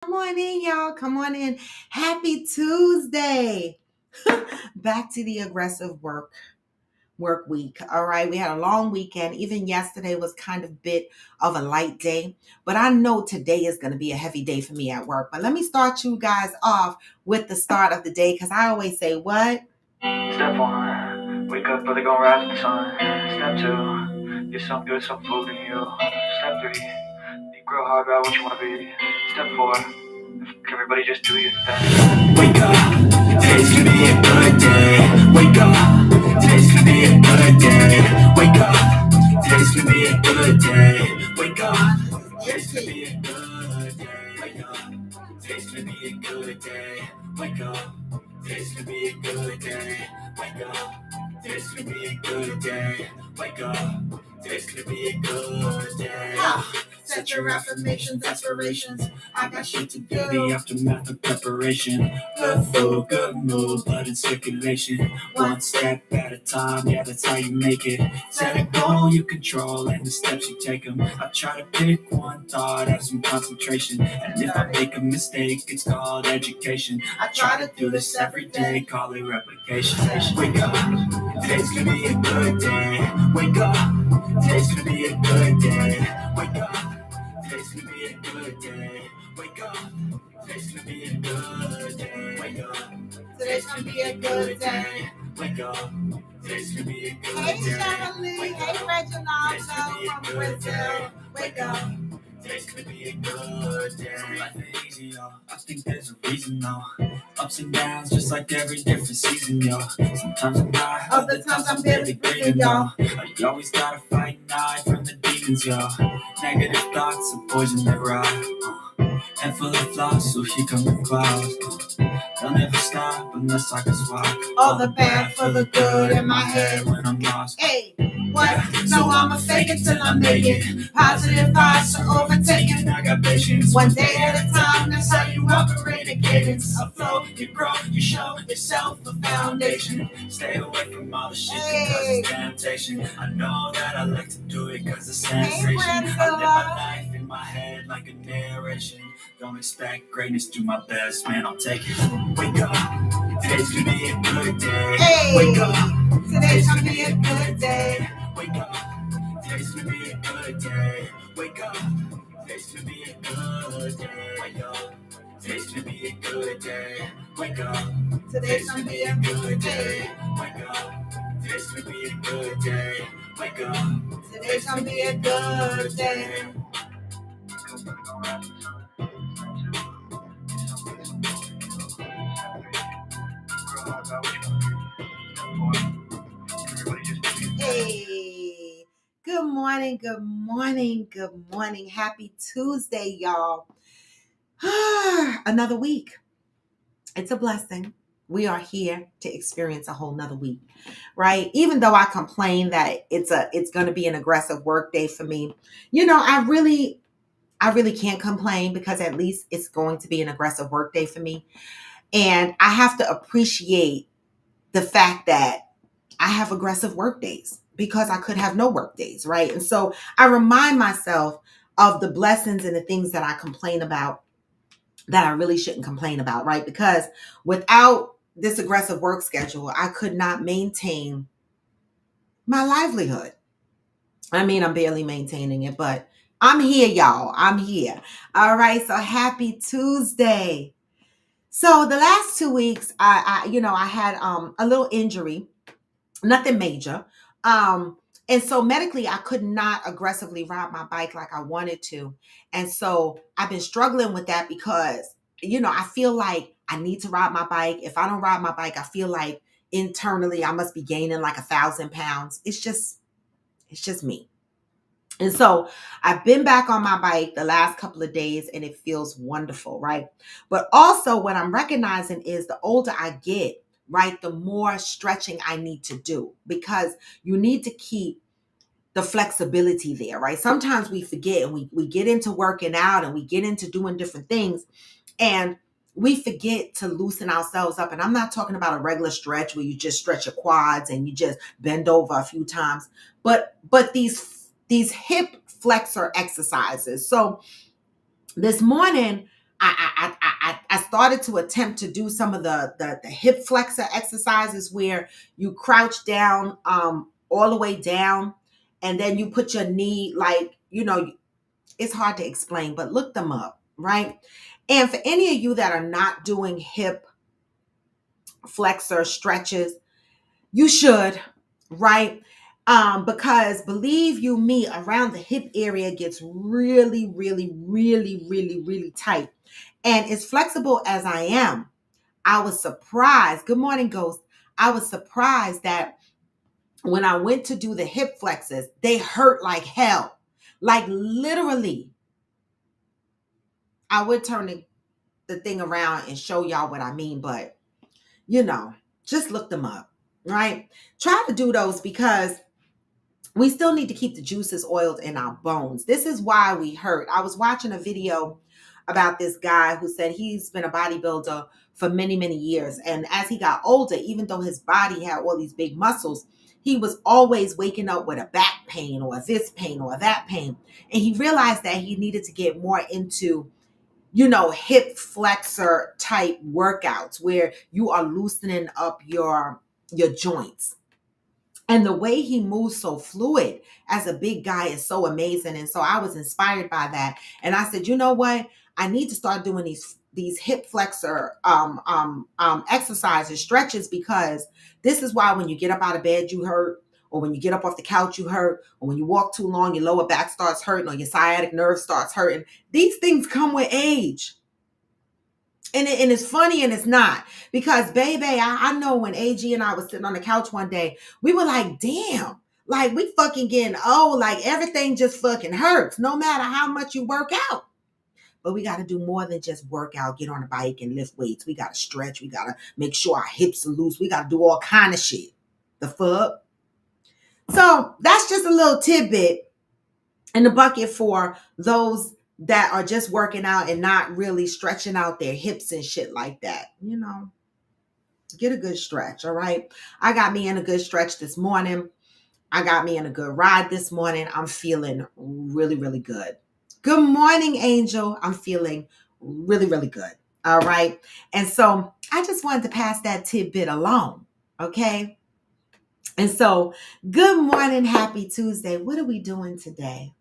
Come on in, y'all. Come on in. Happy Tuesday. Back to the aggressive work week. All right. We had a long weekend. Even yesterday was kind of bit of a light day. But I know today is going to be a heavy day for me at work. But let me start you guys off with the start of the day because I always say, what? Step one, wake up early, gonna rise with the sun. Step two, get some good, some food in you. Step three, think real hard about what you wanna be. Step four, everybody just do your thing. Wake up, today's gonna be a good day. Wake up, today's gonna be a good day. Wake up, today's gonna be a good day. Wake up, today's gonna be a good day. Wake up, today's gonna be a good day. Wake up, today's gonna be a good day. Wake up, today's gonna be a good day. Wake up, today's gonna be a good day. Set your affirmations, aspirations. I got shit to do. The aftermath of preparation. Good food, good mood, blood in circulation. One step at a time, yeah, that's how you make it. Set a goal you control and the steps you take them. I try to pick one thought, have some concentration. And if I make a mistake, it's called education. I try to do this every day, call it replication. Wake up, today's gonna be a good day. Wake up, today's gonna be a good day. Wake up, today's gonna be a good day. Wake up, today's gonna be a good day. Wake up, today's gonna be a good day. Wake up, today's gonna be a good day. Hey Shirley, hey Reginald from Brazil. Wake up. Today's gonna be a good day. Life ain't easy, yo. I think there's a reason, though. Ups and downs, just like every different season, yo. Sometimes I'm high, other times I'm barely breathing, yo. You always gotta fight and hide from the demons, yo. Negative thoughts are poison that ride. And full of flaws, so here come the clouds. They'll never stop unless I can swap all the bad for the good in my head when I'm lost. Hey, what? No, I'ma fake it till I make it. Positive vibes are overtaken. I got patience. One day at a time, that's how you operate a cadence. A flow, you grow, you show yourself a foundation. Stay away from all the shit because it's temptation. I know that I like to do it cause it's sensation. I live my life in my head like a narration. Don't expect greatness, do my best, man, I'll take it. Wake up, today's gonna be a good day. Hey. Wake up, today's gonna be a good day. Wake up, today's gonna be a good day. Wake up, today's gonna be a good day. Wake up, today's gonna be a good day. Wake up, today's gonna be a good day. Wake up, today's gonna be a good day. Wake up, today's gonna be a good day. Hey, good morning, good morning, good morning. Happy Tuesday, y'all. Another week. It's a blessing. We are here to experience a whole nother week, right? Even though I complain that it's going to be an aggressive work day for me, I really can't complain because at least it's going to be an aggressive work day for me. And I have to appreciate the fact that I have aggressive work days because I could have no work days, right? And so I remind myself of the blessings and the things that I complain about that I really shouldn't complain about, right? Because without this aggressive work schedule, I could not maintain my livelihood. I mean, I'm barely maintaining it, but I'm here, y'all. I'm here. All right. So happy Tuesday. So the last 2 weeks, I had a little injury, nothing major. And so medically, I could not aggressively ride my bike like I wanted to. And so I've been struggling with that because, I feel like I need to ride my bike. If I don't ride my bike, I feel like internally I must be gaining like 1,000 pounds. It's just me. And so I've been back on my bike the last couple of days and it feels wonderful, right? But also what I'm recognizing is the older I get, right, the more stretching I need to do because you need to keep the flexibility there, right? Sometimes we forget and we get into working out and we get into doing different things and we forget to loosen ourselves up. And I'm not talking about a regular stretch where you just stretch your quads and you just bend over a few times, but these hip flexor exercises. So this morning I started to attempt to do some of the hip flexor exercises where you crouch down, all the way down, and then you put your knee, like, it's hard to explain, but look them up, right? And for any of you that are not doing hip flexor stretches, you should, right? Because believe you me, around the hip area gets really, really, really, really, really tight. And as flexible as I am, I was surprised. Good morning, Ghost. I was surprised that when I went to do the hip flexors, they hurt like hell. Like literally, I would turn the thing around and show y'all what I mean, but just look them up, right? Try to do those because we still need to keep the juices oiled in our bones. This is why we hurt. I was watching a video about this guy who said he's been a bodybuilder for many, many years. And as he got older, even though his body had all these big muscles, he was always waking up with a back pain or this pain or that pain. And he realized that he needed to get more into hip flexor type workouts where you are loosening up your joints. And the way he moves so fluid as a big guy is so amazing. And so I was inspired by that. And I said, you know what? I need to start doing these hip flexor exercises, stretches, because this is why when you get up out of bed, you hurt, or when you get up off the couch, you hurt, or when you walk too long, your lower back starts hurting, or your sciatic nerve starts hurting. These things come with age. And it's funny and it's not, because baby, I know when AG and I was sitting on the couch one day, we were like, damn, like we fucking getting old, like everything just fucking hurts no matter how much you work out. But we got to do more than just work out, get on a bike and lift weights. We got to stretch. We got to make sure our hips are loose. We got to do all kind of shit. The fuck? So that's just a little tidbit in the bucket for those that are just working out and not really stretching out their hips and shit like that. Get a good stretch, all right? I got me in a good stretch this morning. I got me in a good ride this morning. I'm feeling really, really good. Good morning, Angel. I'm feeling really, really good. All right. And so I just wanted to pass that tidbit along. Okay. And so good morning. Happy Tuesday. What are we doing today?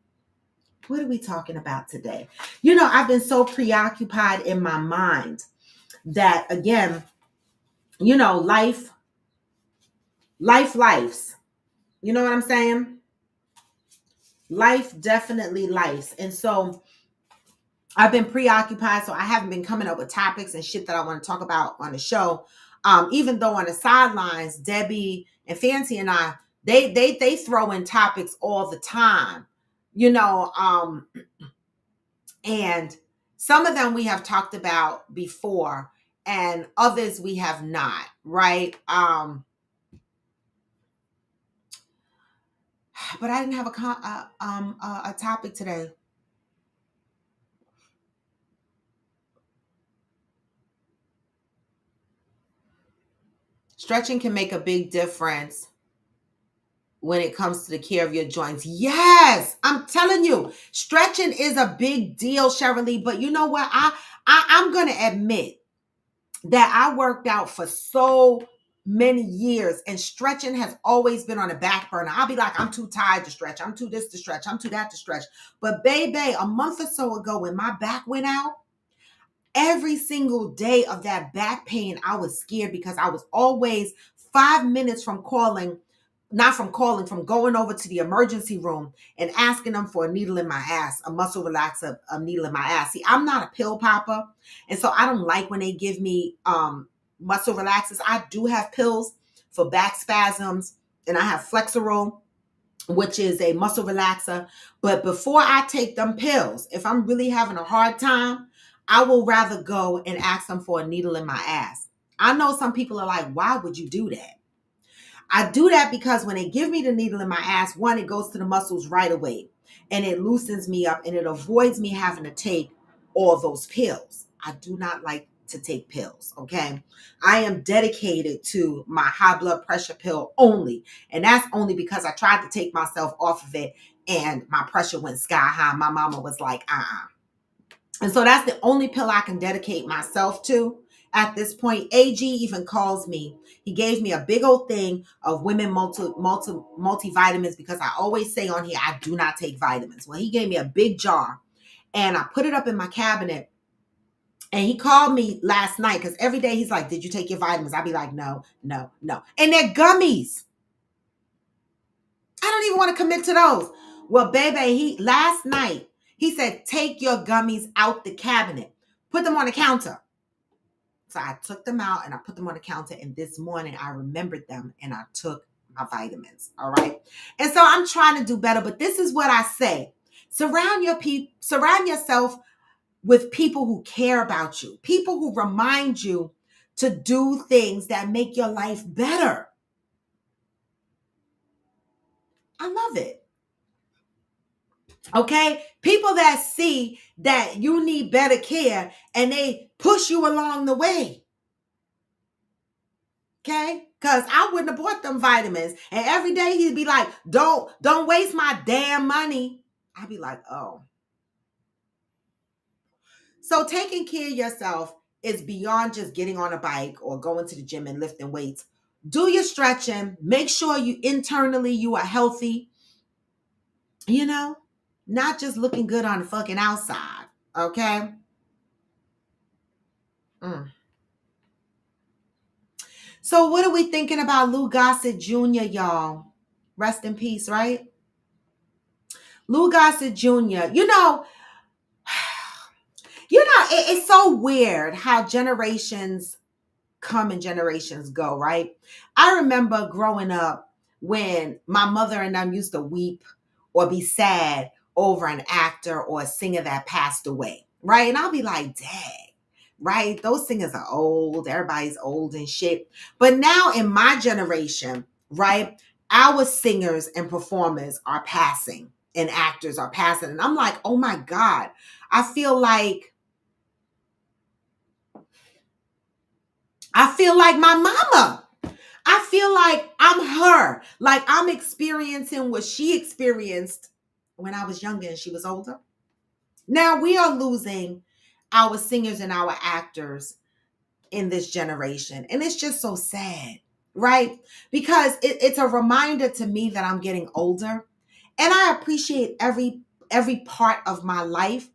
What are we talking about today? I've been so preoccupied in my mind that, again, life lives. You know what I'm saying? Life definitely lives. And so I've been preoccupied, so I haven't been coming up with topics and shit that I want to talk about on the show. Even though on the sidelines, Debbie and Fancy and I, they throw in topics all the time, and some of them we have talked about before, and others we have not, right? But I didn't have a topic today. Stretching can make a big difference when it comes to the care of your joints. Yes, I'm telling you, stretching is a big deal, Shirley. But you know what? I'm gonna admit that I worked out for so many years, and stretching has always been on the back burner. I'll be like, I'm too tired to stretch. I'm too this to stretch. I'm too that to stretch. But baby, a month or so ago, when my back went out, every single day of that back pain, I was scared because I was always 5 minutes from from going over to the emergency room and asking them for a needle in my ass, a muscle relaxer, a needle in my ass. See, I'm not a pill popper. And so I don't like when they give me muscle relaxers. I do have pills for back spasms, and I have Flexeril, which is a muscle relaxer. But before I take them pills, if I'm really having a hard time, I will rather go and ask them for a needle in my ass. I know some people are like, why would you do that? I do that because when they give me the needle in my ass, one, it goes to the muscles right away, and it loosens me up, and it avoids me having to take all those pills. I do not like to take pills, okay? I am dedicated to my high blood pressure pill only, and that's only because I tried to take myself off of it, and my pressure went sky high. My mama was like, And so that's the only pill I can dedicate myself to at this point. AG even calls me. He gave me a big old thing of women multivitamins because I always say on here, I do not take vitamins. Well, he gave me a big jar and I put it up in my cabinet. And he called me last night because every day he's like, did you take your vitamins? I'd be like, no, no, no. And they're gummies. I don't even want to commit to those. Well, baby, last night, he said, take your gummies out the cabinet. Put them on the counter. So I took them out and I put them on the counter. And this morning I remembered them and I took my vitamins. All right. And so I'm trying to do better. But this is what I say. Surround yourself with people who care about you, people who remind you to do things that make your life better. I love it. Okay? People that see that you need better care and they push you along the way. Okay? Because I wouldn't have bought them vitamins. And every day he'd be like, don't waste my damn money. I'd be like, oh. So taking care of yourself is beyond just getting on a bike or going to the gym and lifting weights. Do your stretching. Make sure you are healthy. You know, not just looking good on the fucking outside. Okay? So what are we thinking about Lou Gossett Jr., y'all? Rest in peace, right? Lou Gossett Jr. It's so weird how generations come and generations go, right? I remember growing up when my mother and them used to weep or be sad over an actor or a singer that passed away, right? And I'll be like, dang, right? Those singers are old. Everybody's old and shit. But now in my generation, right, our singers and performers are passing and actors are passing. And I'm like, oh my God, I feel like my mama. I feel like I'm her. Like I'm experiencing what she experienced when I was younger and she was older. Now we are losing our singers and our actors in this generation. And it's just so sad, right? Because it's a reminder to me that I'm getting older. And I appreciate every part of my life.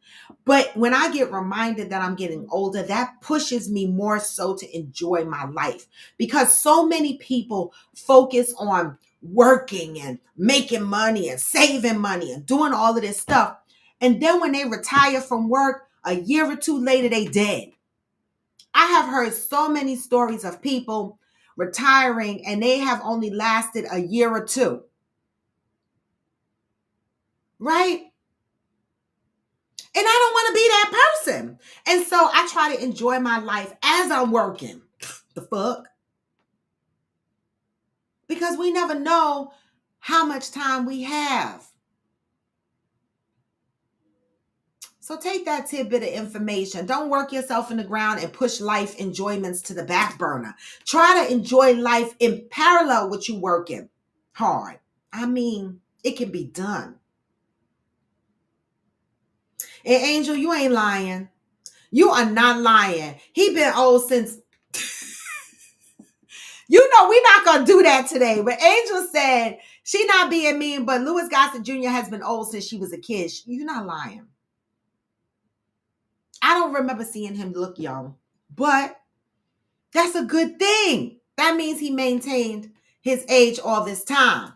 But when I get reminded that I'm getting older, that pushes me more so to enjoy my life. Because so many people focus on working and making money and saving money and doing all of this stuff. And then when they retire from work, a year or two later, they dead. I have heard so many stories of people retiring and they have only lasted a year or two. Right? And I don't want to be that person. And so I try to enjoy my life as I'm working. The fuck? Because we never know how much time we have. So take that tidbit of information. Don't work yourself in the ground and push life enjoyments to the back burner. Try to enjoy life in parallel with you working hard. I mean, it can be done. And Angel, you ain't lying. You are not lying. He been old since... we're not going to do that today. But Angel said she not being mean, but Louis Gossett Jr. has been old since she was a kid. You're not lying. I don't remember seeing him look young, but that's a good thing. That means he maintained his age all this time.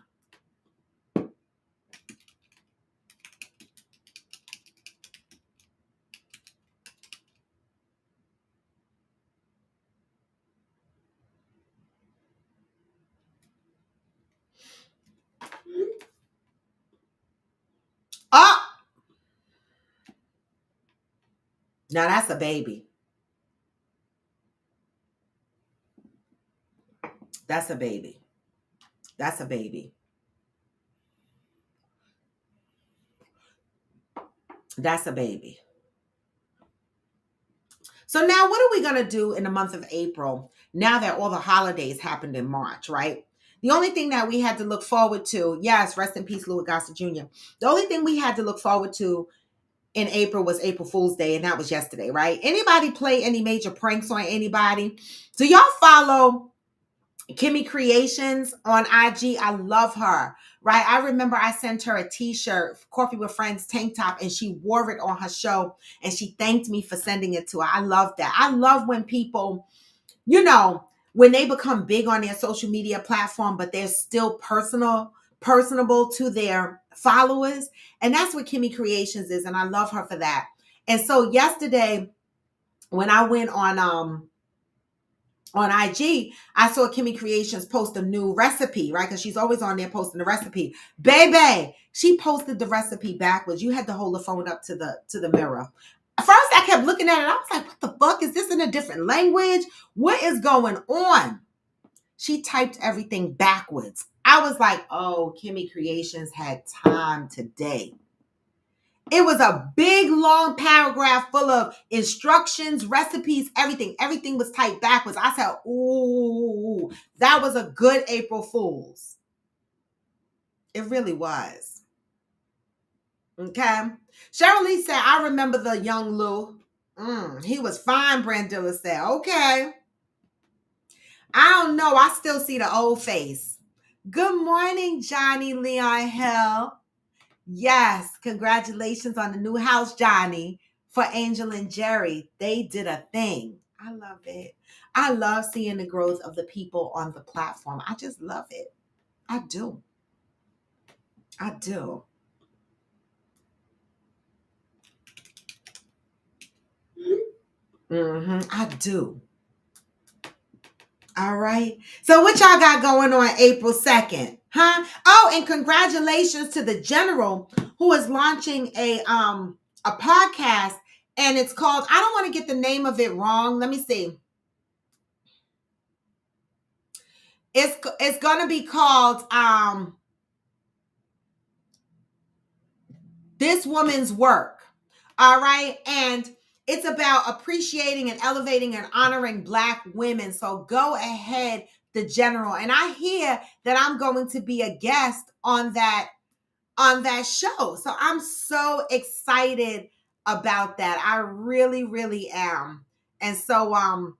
Oh, now that's a baby. That's a baby. That's a baby. That's a baby. So now what are we going to do in the month of April now that all the holidays happened in March, right? The only thing that we had to look forward to, yes, rest in peace, Louis Gossett Jr. The only thing we had to look forward to in April was April Fool's Day, and that was yesterday, right? Anybody play any major pranks on anybody? Do y'all follow Kimmy Creations on IG? I love her, right? I remember I sent her a t-shirt, Coffee with Friends tank top, and she wore it on her show, and she thanked me for sending it to her. I love that. I love when people, when they become big on their social media platform, but they're still personable to their followers. And that's what Kimmy Creations is. And I love her for that. And so yesterday, when I went on IG, I saw Kimmy Creations post a new recipe, right? Because she's always on there posting the recipe. Baby, she posted the recipe backwards. You had to hold the phone up to the mirror. First, I kept looking at it. I was like, what the fuck? Is this in a different language? What is going on? She typed everything backwards. I was like, oh, Kimmy Creations had time today. It was a big, long paragraph full of instructions, recipes, everything. Everything was typed backwards. I said, ooh, that was a good April Fool's. It really was. Okay. Cheryl Lee said, I remember the young Lou. He was fine, Brandilla said. Okay. I don't know. I still see the old face. Good morning, Johnny Leon Hill. Yes, congratulations on the new house, Johnny, for Angel and Jerry. They did a thing. I love it. I love seeing the growth of the people on the platform. I just love it. I do. I do. I do. All right. So what y'all got going on April 2nd? Huh? Oh, and congratulations to the general who is launching a podcast, and it's called, I don't want to get the name of it wrong. Let me see. It's going to be called This Woman's Work. All right? And it's about appreciating and elevating and honoring Black women. So go ahead, the general. And I hear that I'm going to be a guest on that show. So I'm so excited about that. I really, really am. And so I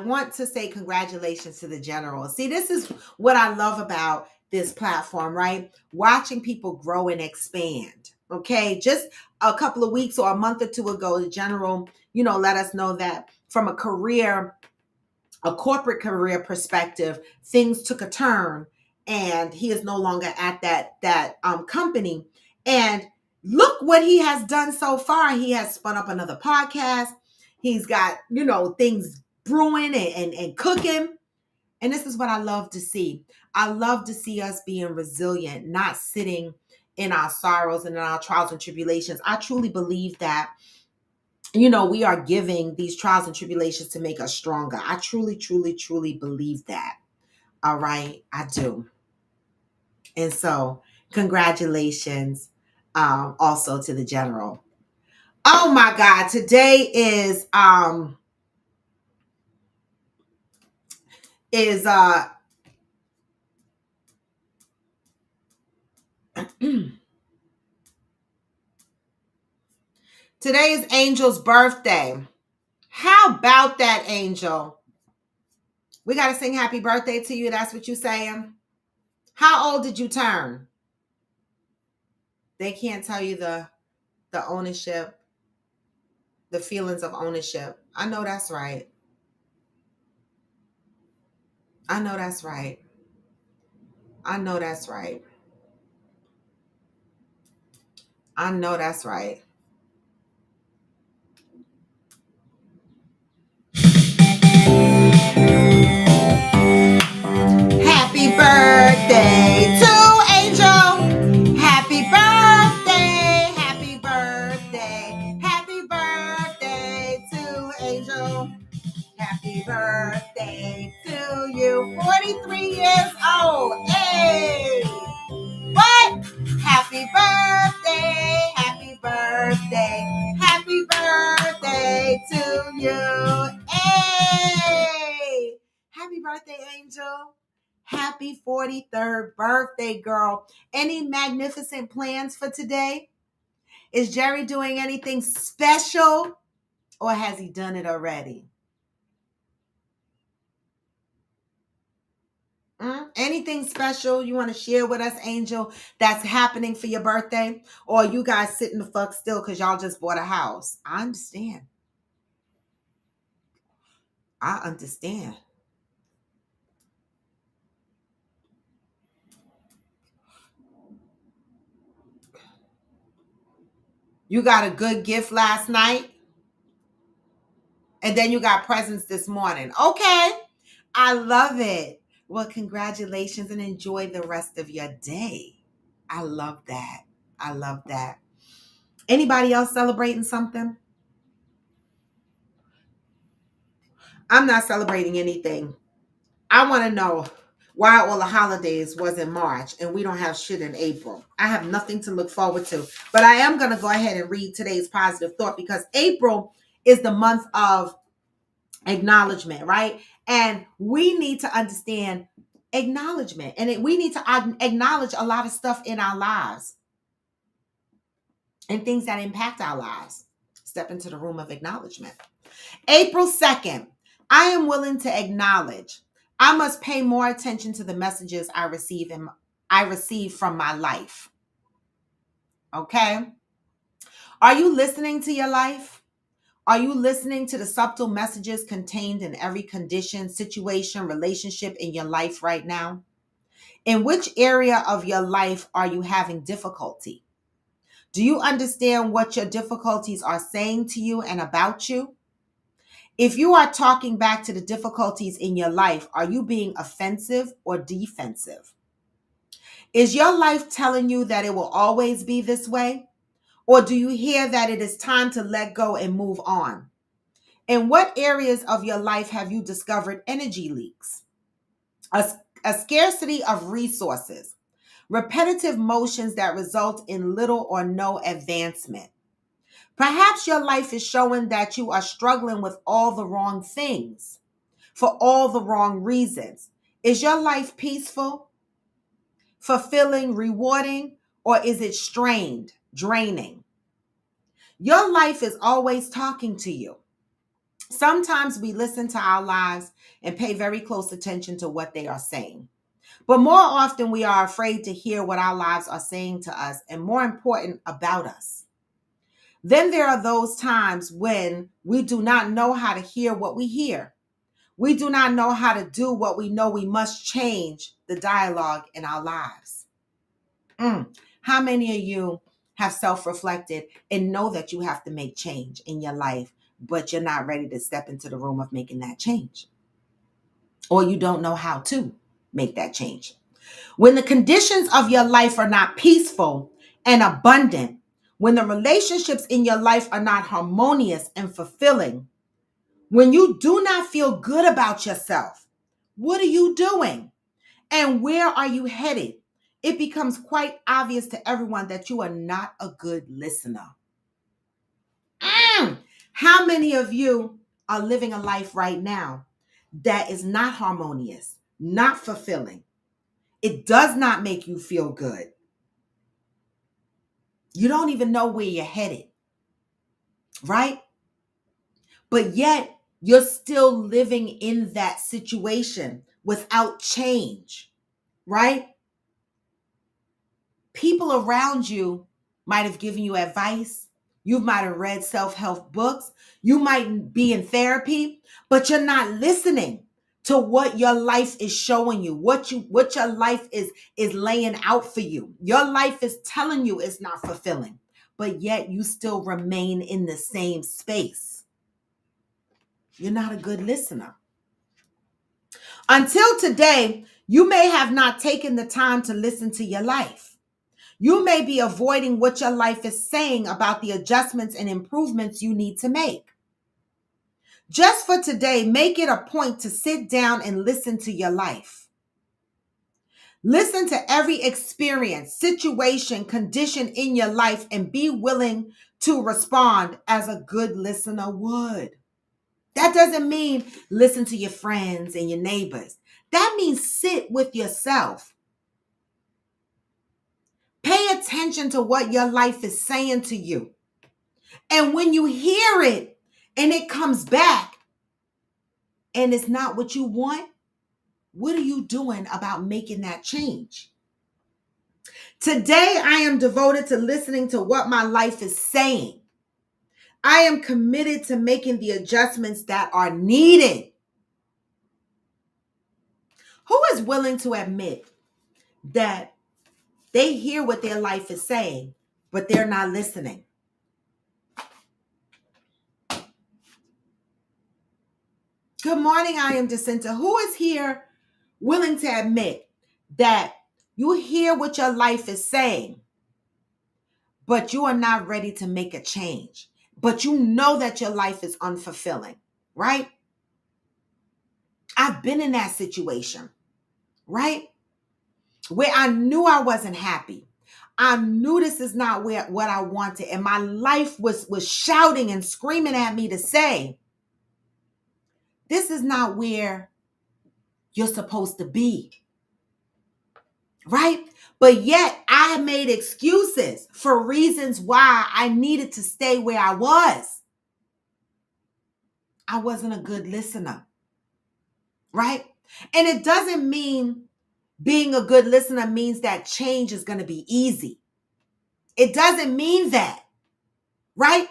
want to say congratulations to the general. See, this is what I love about this platform, right? Watching people grow and expand. Okay. Just a couple of weeks or a month or two ago, the general, let us know that from a corporate career perspective, things took a turn and he is no longer at that company. And look what he has done so far. He has spun up another podcast. He's got, things brewing and cooking. And this is what I love to see. I love to see us being resilient, not sitting in our sorrows and in our trials and tribulations. I truly believe that, we are giving these trials and tribulations to make us stronger. I truly, truly, truly believe that. All right. I do. And so congratulations also to the general. Oh my God. Today is today is Angel's birthday. How about that, Angel? We got to sing happy birthday to you. That's what you're saying. How old did you turn? They can't tell you the ownership, the feelings of ownership. I know that's right. I know that's right. I know that's right. I know that's right. Happy birthday to Angel. Happy birthday. Happy birthday. Happy birthday to Angel. Happy birthday to you. 43 years old. Hey. What? Happy birthday. Happy birthday. Happy birthday to you. Hey. Happy birthday, Angel. Happy 43rd birthday, girl. Any magnificent plans for today? Is Jerry doing anything special or has he done it already? Anything special you want to share with us, Angel, that's happening for your birthday? Or you guys sitting the fuck still because y'all just bought a house? I understand. I understand. You got a good gift last night, and then you got presents this morning. Okay. I love it. Well, congratulations and enjoy the rest of your day. I love that. I love that. Anybody else celebrating something? I'm not celebrating anything. I want to know why all the holidays was in March and we don't have shit in April. I have nothing to look forward to. But I am going to go ahead and read today's positive thought because April is the month of acknowledgement, right? And we need to understand acknowledgement. And we need to acknowledge a lot of stuff in our lives and things that impact our lives. Step into the room of acknowledgement. April 2nd, I am willing to acknowledge. I must pay more attention to the messages I receive from my life. Okay? Are you listening to your life? Are you listening to the subtle messages contained in every condition, situation, relationship in your life right now? In which area of your life are you having difficulty? Do you understand what your difficulties are saying to you and about you? If you are talking back to the difficulties in your life, are you being offensive or defensive? Is your life telling you that it will always be this way? Or do you hear that it is time to let go and move on? In what areas of your life have you discovered energy leaks? A scarcity of resources, repetitive motions that result in little or no advancement. Perhaps your life is showing that you are struggling with all the wrong things for all the wrong reasons. Is your life peaceful, fulfilling, rewarding, or is it strained, draining? Your life is always talking to you. Sometimes we listen to our lives and pay very close attention to what they are saying. But more often, we are afraid to hear what our lives are saying to us and, more important, about us. Then there are those times when we do not know how to hear what we hear. We do not know how to do what we know we must change the dialogue in our lives. How many of you have self-reflected and know that you have to make change in your life, but you're not ready to step into the room of making that change? Or you don't know how to make that change. When the conditions of your life are not peaceful and abundant, when the relationships in your life are not harmonious and fulfilling, when you do not feel good about yourself, what are you doing? And where are you headed? It becomes quite obvious to everyone that you are not a good listener. How many of you are living a life right now that is not harmonious, not fulfilling? It does not make you feel good. You don't even know where you're headed, right? But yet you're still living in that situation without change, right? People around you might have given you advice. You might have read self-help books. You might be in therapy, but you're not listening to what your life is showing you, what your life is laying out for you. Your life is telling you it's not fulfilling, but yet you still remain in the same space. You're not a good listener. Until today, you may have not taken the time to listen to your life. You may be avoiding what your life is saying about the adjustments and improvements you need to make. Just for today, make it a point to sit down and listen to your life. Listen to every experience, situation, condition in your life and be willing to respond as a good listener would. That doesn't mean listen to your friends and your neighbors. That means sit with yourself. Pay attention to what your life is saying to you. And when you hear it and it comes back and it's not what you want, what are you doing about making that change? Today, I am devoted to listening to what my life is saying. I am committed to making the adjustments that are needed. Who is willing to admit that they hear what their life is saying, but they're not listening? Good morning, I am Jacinta. Who is here willing to admit that you hear what your life is saying, but you are not ready to make a change? But you know that your life is unfulfilling, right? I've been in that situation, right? Where I knew I wasn't happy. I knew this is not what I wanted. And my life was shouting and screaming at me to say, this is not where you're supposed to be, right? But yet I made excuses for reasons why I needed to stay where I was. I wasn't a good listener, right? And it doesn't mean being a good listener means that change is going to be easy. It doesn't mean that, right?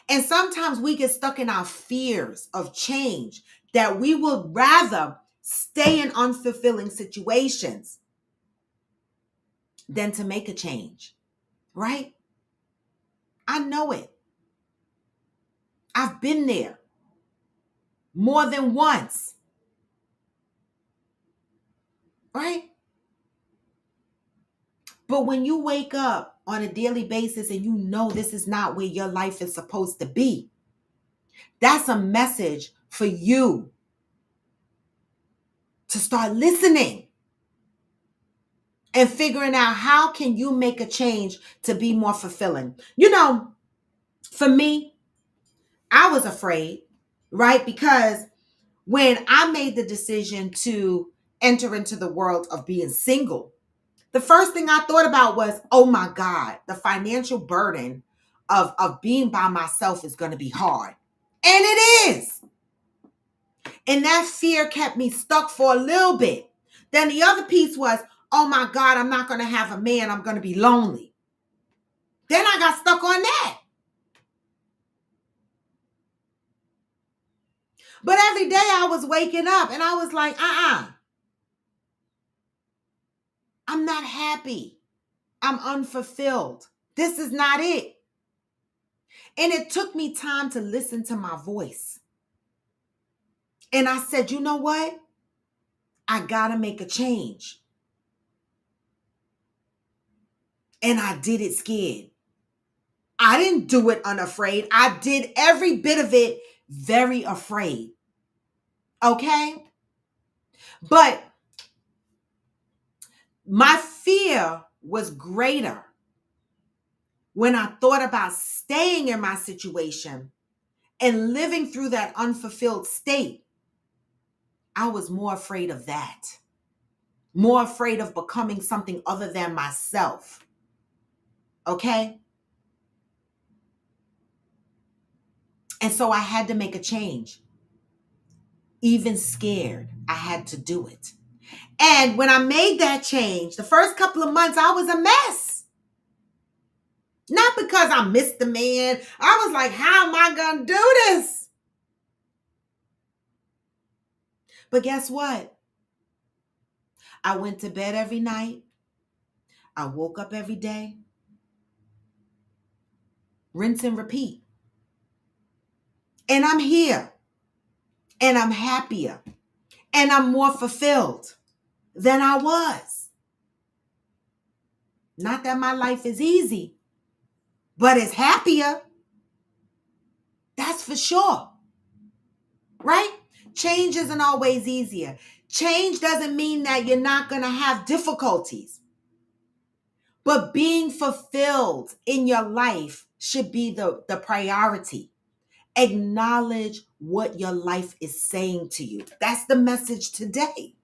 And sometimes we get stuck in our fears of change that we would rather stay in unfulfilling situations than to make a change, right? I know it. I've been there more than once, right? But when you wake up on a daily basis and you know this is not where your life is supposed to be, that's a message for you to start listening and figuring out how can you make a change to be more fulfilling. You know, for me, I was afraid, right? Because when I made the decision to enter into the world of being single, the first thing I thought about was, oh my God, the financial burden of being by myself is going to be hard. And it is. And that fear kept me stuck for a little bit. Then the other piece was, oh my God, I'm not going to have a man. I'm going to be lonely. Then I got stuck on that. But every day I was waking up and I was like, I'm not happy. I'm unfulfilled. This is not it. And it took me time to listen to my voice. And I said, you know what? I got to make a change. And I did it scared. I didn't do it unafraid. I did every bit of it very afraid. Okay? But my fear was greater when I thought about staying in my situation and living through that unfulfilled state. I was more afraid of that, more afraid of becoming something other than myself. Okay? And so I had to make a change. Even scared, I had to do it. And when I made that change, the first couple of months, I was a mess. Not because I missed the man. I was like, how am I going to do this? But guess what? I went to bed every night. I woke up every day. Rinse and repeat. And I'm here. And I'm happier. And I'm more fulfilled than I was. Not that my life is easy, but it's happier. That's for sure. Right? Change isn't always easier. Change doesn't mean that you're not going to have difficulties. But being fulfilled in your life should be the priority. Acknowledge what your life is saying to you. That's the message today.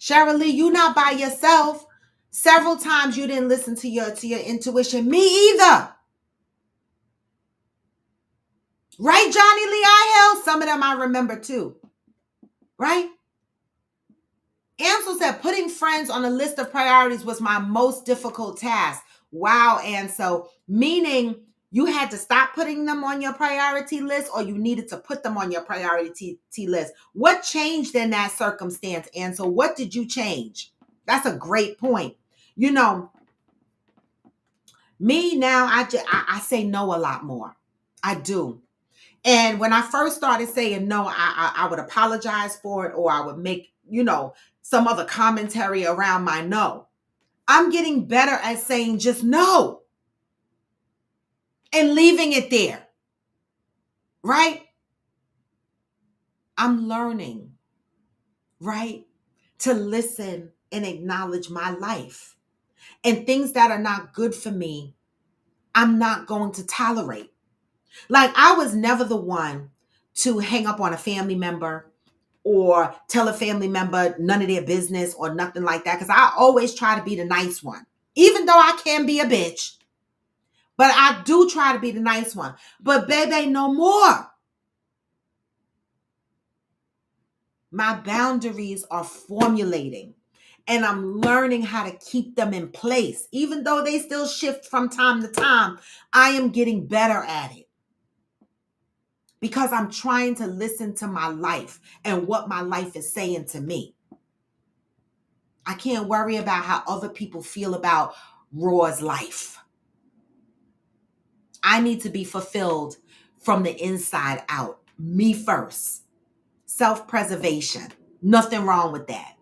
Cheryl Lee, you not by yourself. Several times you didn't listen to your intuition. Me either. Right, Johnny Lee I held? Some of them I remember too. Right? Ansel said, putting friends on a list of priorities was my most difficult task. Wow, Ansel. Meaning you had to stop putting them on your priority list, or you needed to put them on your priority list. What changed in that circumstance, Ansel? What did you change? That's a great point. You know, me now, I say no a lot more. I do. And when I first started saying no, I would apologize for it, or I would make, some other commentary around my no. I'm getting better at saying just no and leaving it there, right? I'm learning, right, to listen and acknowledge my life. And things that are not good for me, I'm not going to tolerate. Like, I was never the one to hang up on a family member or tell a family member none of their business or nothing like that, because I always try to be the nice one, even though I can be a bitch. But I do try to be the nice one. But baby, no more. My boundaries are formulating, and I'm learning how to keep them in place. Even though they still shift from time to time, I am getting better at it, because I'm trying to listen to my life and what my life is saying to me. I can't worry about how other people feel about Raw's life. I need to be fulfilled from the inside out. Me first. Self-preservation. Nothing wrong with that.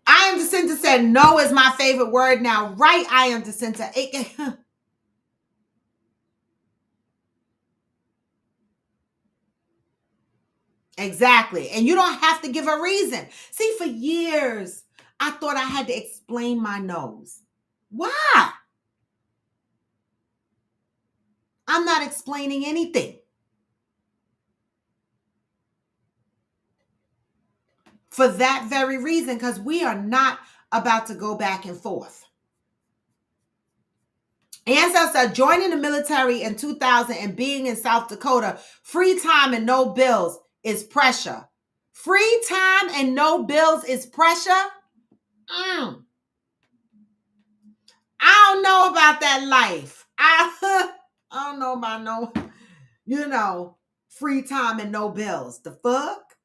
I am Jacinta said no is my favorite word now. Right, I am Jacinta. Exactly. And you don't have to give a reason. See, for years, I thought I had to explain my no's. Why? I'm not explaining anything. For that very reason, because we are not about to go back and forth. Ansel said, joining the military in 2000 and being in South Dakota, free time and no bills is pressure. Free time and no bills is pressure? I don't know about that life. I don't know about no, free time and no bills. The fuck?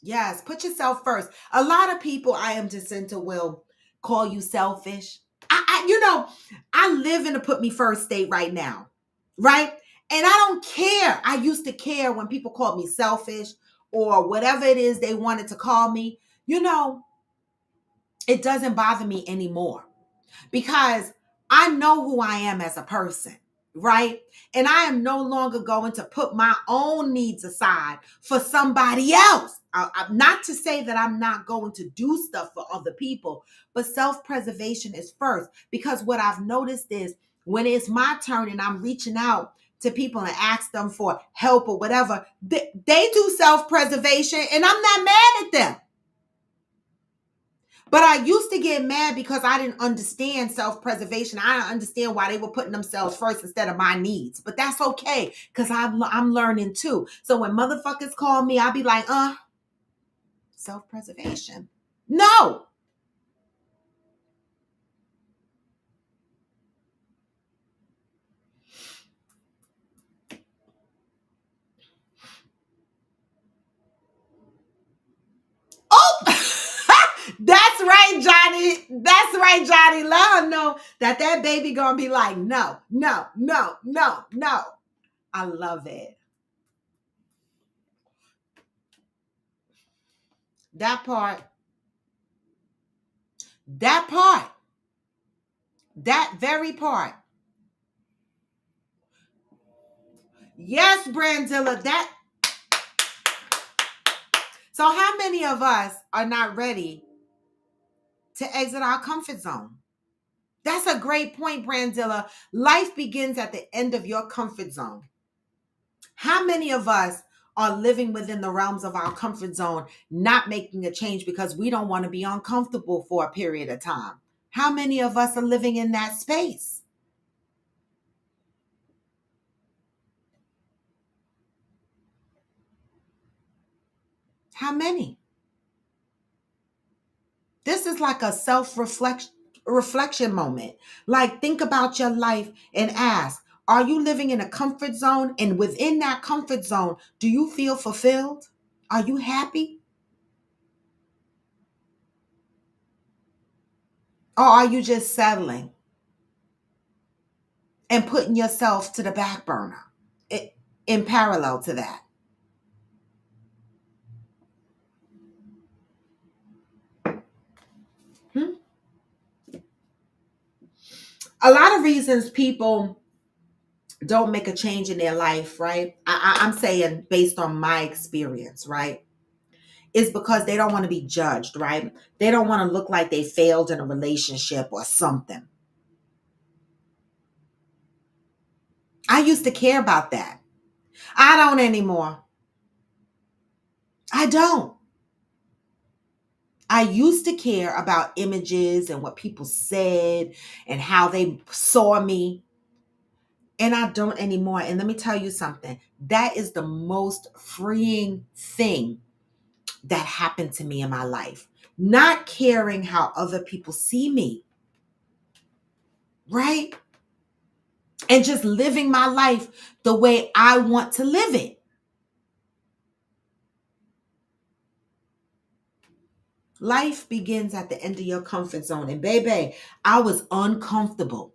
Yes, put yourself first. A lot of people, I am Jacinta, will call you selfish. I live in a put me first state right now, right? And I don't care. I used to care when people called me selfish or whatever it is they wanted to call me. It doesn't bother me anymore, because I know who I am as a person, right? And I am no longer going to put my own needs aside for somebody else. Not to say that I'm not going to do stuff for other people, but self-preservation is first, because what I've noticed is when it's my turn and I'm reaching out to people and ask them for help or whatever, they do self-preservation and I'm not mad at them. But I used to get mad because I didn't understand self-preservation. I didn't understand why they were putting themselves first instead of my needs. But that's okay, because I'm learning too. So when motherfuckers call me, I'll be like, self-preservation. No. Oh, that's right, Johnny. That's right, Johnny. Let her know that baby gonna be like, no, no, no, no, no. I love it. That part. That part. That very part. Yes, Brandilla. So how many of us are not ready to exit our comfort zone. That's a great point, Brandilla. Life begins at the end of your comfort zone. How many of us are living within the realms of our comfort zone, not making a change because we don't want to be uncomfortable for a period of time? How many of us are living in that space? How many? This is like a self reflection moment. Like, think about your life and ask, are you living in a comfort zone? And within that comfort zone, do you feel fulfilled? Are you happy? Or are you just settling and putting yourself to the back burner in parallel to that? Hmm? A lot of reasons people don't make a change in their life, right? I'm saying based on my experience, right? Is because they don't want to be judged, right? They don't want to look like they failed in a relationship or something. I used to care about that. I don't anymore. I don't. I used to care about images and what people said and how they saw me. And I don't anymore. And let me tell you something. That is the most freeing thing that happened to me in my life. Not caring how other people see me, right? And just living my life the way I want to live it. Life begins at the end of your comfort zone. And baby, I was uncomfortable.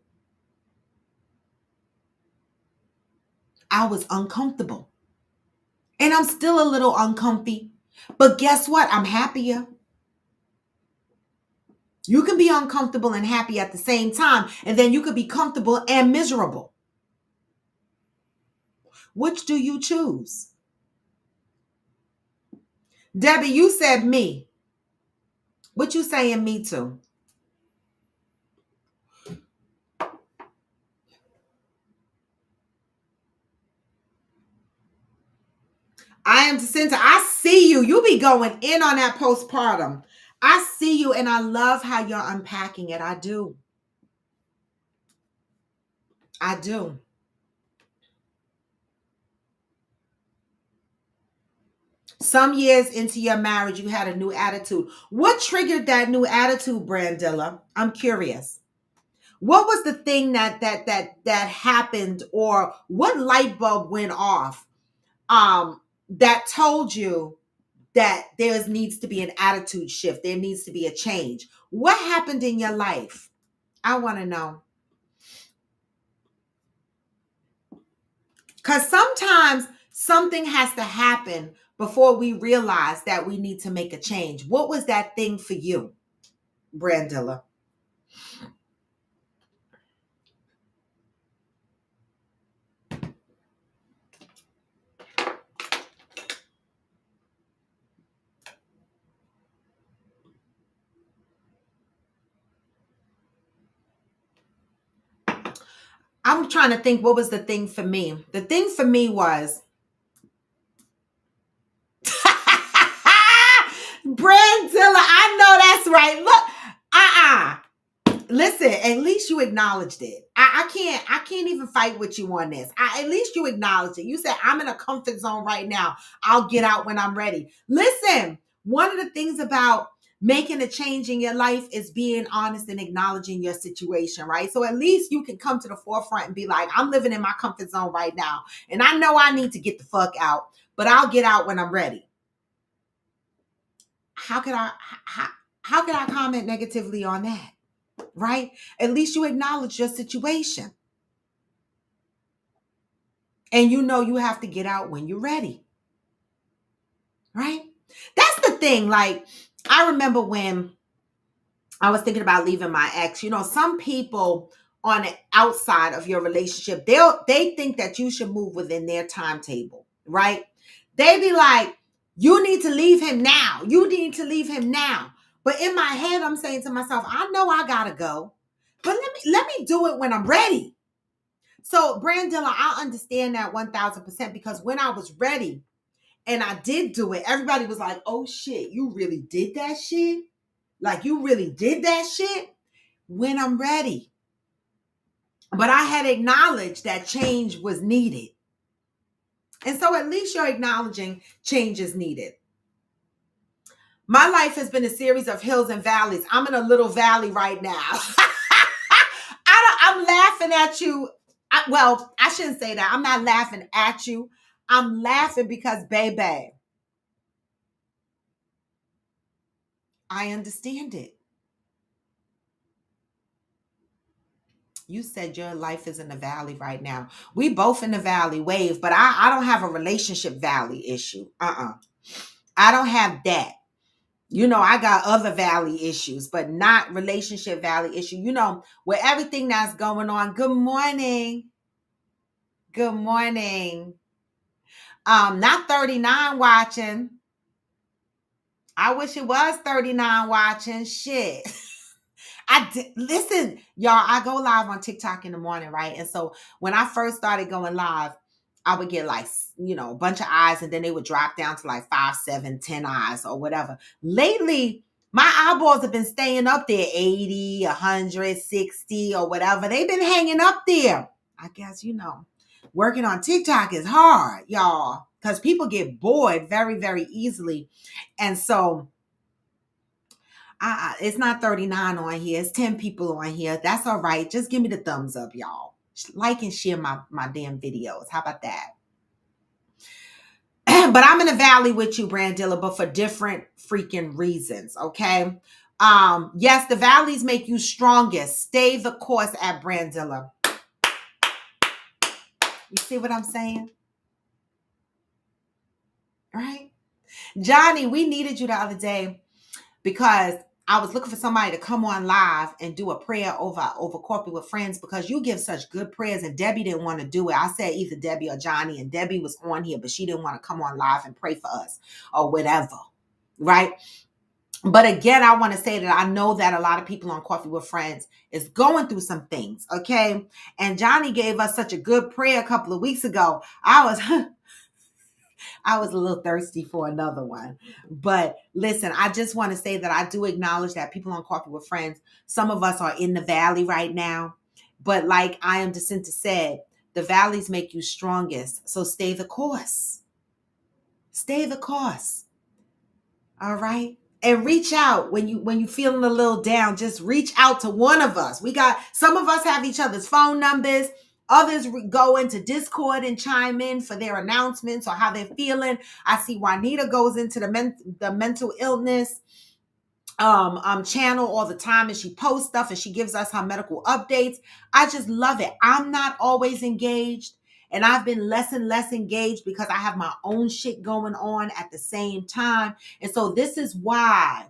I was uncomfortable. And I'm still a little uncomfy. But guess what? I'm happier. You can be uncomfortable and happy at the same time. And then you could be comfortable and miserable. Which do you choose? Debbie, you said me. What you saying me to? I am Jacinta. I see you. You be going in on that postpartum. I see you and I love how you're unpacking it. I do. I do. Some years into your marriage, you had a new attitude. What triggered that new attitude, Brandilla? I'm curious. What was the thing that happened, or what light bulb went off that told you that there needs to be an attitude shift, there needs to be a change? What happened in your life? I want to know. Because sometimes something has to happen before we realize that we need to make a change. What was that thing for you, Brandilla? I'm trying to think what was the thing for me. The thing for me was Brandilla, I know that's right. Look, listen, at least you acknowledged it. I can't even fight with you on this. At least you acknowledged it. You said, I'm in a comfort zone right now. I'll get out when I'm ready. Listen, one of the things about making a change in your life is being honest and acknowledging your situation, right? So at least you can come to the forefront and be like, I'm living in my comfort zone right now. And I know I need to get the fuck out, but I'll get out when I'm ready. How could I comment negatively on that? Right? At least you acknowledge your situation. And you know you have to get out when you're ready. Right? That's the thing. Like, I remember when I was thinking about leaving my ex, some people on the outside of your relationship, they think that you should move within their timetable, right? They be like, you need to leave him now. You need to leave him now. But in my head, I'm saying to myself, I know I gotta go, but let me do it when I'm ready. So, Brandilla, I understand that 1000% because when I was ready and I did do it, everybody was like, oh shit, you really did that shit? Like, you really did that shit? When I'm ready. But I had acknowledged that change was needed. And so at least you're acknowledging change is needed. My life has been a series of hills and valleys. I'm in a little valley right now. I'm laughing at you. Well, I shouldn't say that. I'm not laughing at you. I'm laughing because, baby, I understand it. You said your life is in the valley right now. We both in the valley wave, but I don't have a relationship valley issue. I don't have that. You know, I got other valley issues, but not relationship valley issue. You know, with everything that's going on. Good morning. Good morning. Not 39 watching. I wish it was 39 watching. Shit. Listen, y'all, I go live on TikTok in the morning, right? And so when I first started going live, I would get like, a bunch of eyes, and then they would drop down to like 5, 7, 10 eyes or whatever. Lately, my eyeballs have been staying up there 80, 100, 60 or whatever. They've been hanging up there. I guess, working on TikTok is hard, y'all, because people get bored very, very easily. And so it's not 39 on here. It's 10 people on here. That's all right. Just give me the thumbs up, y'all. Like and share my damn videos. How about that? But I'm in a valley with you, Brandilla, but for different freaking reasons, okay? Yes, the valleys make you strongest. Stay the course at Brandilla. You see what I'm saying? Right? Johnny, we needed you the other day because I was looking for somebody to come on live and do a prayer over coffee with friends because you give such good prayers, and Debbie didn't want to do it. I said either Debbie or Johnny, and Debbie was on here, but she didn't want to come on live and pray for us or whatever, right? But again, I want to say that I know that a lot of people on Coffee with Friends is going through some things, okay? And Johnny gave us such a good prayer a couple of weeks ago. I was a little thirsty for another one. But listen, I just want to say that I do acknowledge that people on Coffee with Friends, some of us are in the valley right now. But like I Am Jacinta said, the valleys make you strongest. So stay the course. Stay the course. All right? And reach out when you feeling a little down. Just reach out to one of us. Some of us have each other's phone numbers. Others go into Discord and chime in for their announcements or how they're feeling. I see Juanita goes into the mental illness channel all the time, and she posts stuff and she gives us her medical updates. I just love it. I'm not always engaged, and I've been less and less engaged because I have my own shit going on at the same time. And so this is why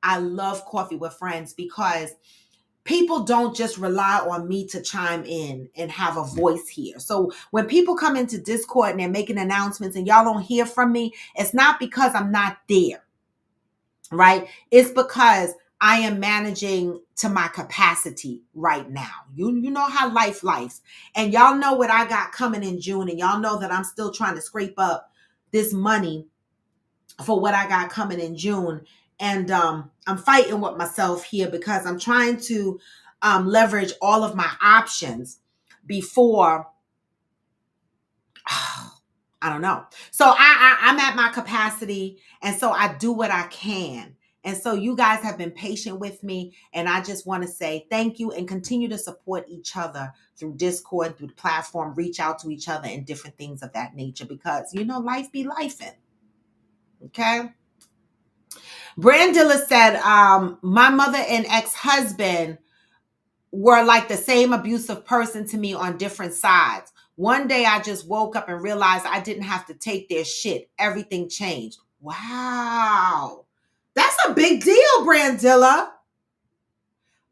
I love Coffee with Friends, because people don't just rely on me to chime in and have a voice here. So when people come into Discord and they're making announcements and y'all don't hear from me, it's not because I'm not there, right? It's because I am managing to my capacity right now. You know how life. And y'all know what I got coming in June, and y'all know that I'm still trying to scrape up this money for what I got coming in June. And I'm fighting with myself here because I'm trying to leverage all of my options before, I don't know. So I'm at my capacity, and so I do what I can. And so you guys have been patient with me, and I just want to say thank you, and continue to support each other through Discord, through the platform, reach out to each other and different things of that nature, because life be lifing. Okay. Brandilla said, my mother and ex-husband were like the same abusive person to me on different sides. One day I just woke up and realized I didn't have to take their shit. Everything changed. Wow. That's a big deal, Brandilla.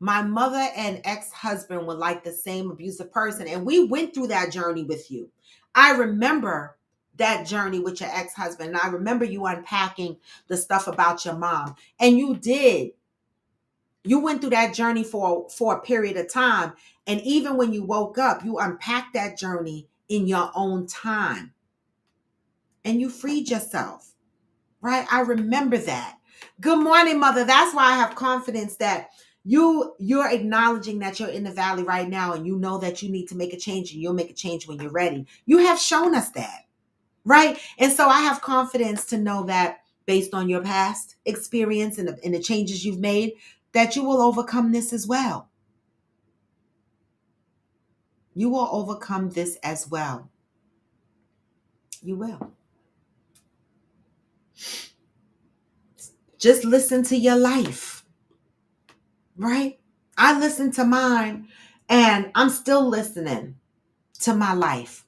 My mother and ex-husband were like the same abusive person, and we went through that journey with you. I remember that journey with your ex-husband. And I remember you unpacking the stuff about your mom. And you did. You went through that journey for a period of time. And even when you woke up, you unpacked that journey in your own time. And you freed yourself. Right? I remember that. Good morning, mother. That's why I have confidence that you're acknowledging that you're in the valley right now, and you know that you need to make a change, and you'll make a change when you're ready. You have shown us that. Right? And so I have confidence to know that based on your past experience and the changes you've made, that you will overcome this as well. You will overcome this as well. You will. Just listen to your life, right? I listened to mine, and I'm still listening to my life.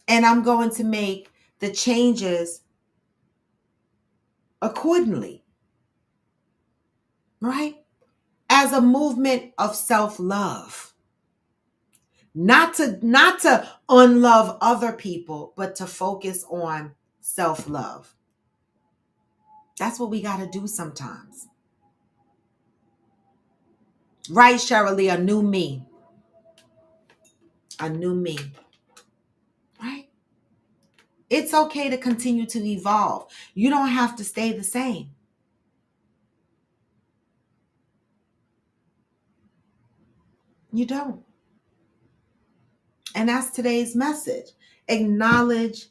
And I'm going to make the changes accordingly, right? As a movement of self-love. Not to unlove other people, but to focus on self-love. That's what we got to do sometimes. Right, Cheryl, a new me. A new me. Right? It's okay to continue to evolve. You don't have to stay the same. You don't. And that's today's message. Acknowledge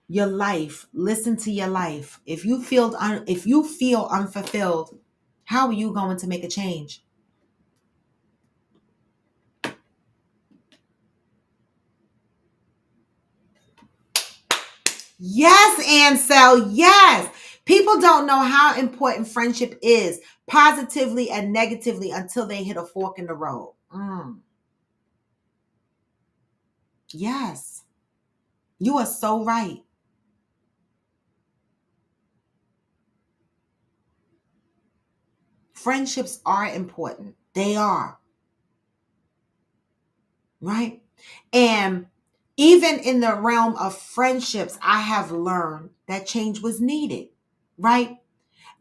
your life. Listen to your life. If you feel unfulfilled, how are you going to make a change? Yes, Ansel. Yes. People don't know how important friendship is, positively and negatively, until they hit a fork in the road. Yes. You are so right. Friendships are important. They are. Right? And even in the realm of friendships, I have learned that change was needed. Right?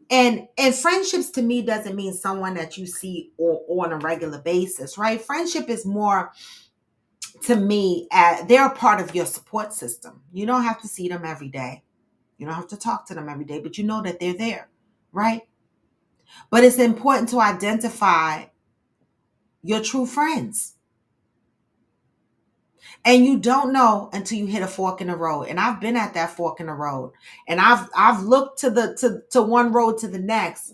And friendships to me doesn't mean someone that you see on a regular basis, right? Friendship is more to me, they're a part of your support system. You don't have to see them every day. You don't have to talk to them every day, but you know that they're there, right? But it's important to identify your true friends. And you don't know until you hit a fork in the road. And I've been at that fork in the road. And I've looked to one road to the next.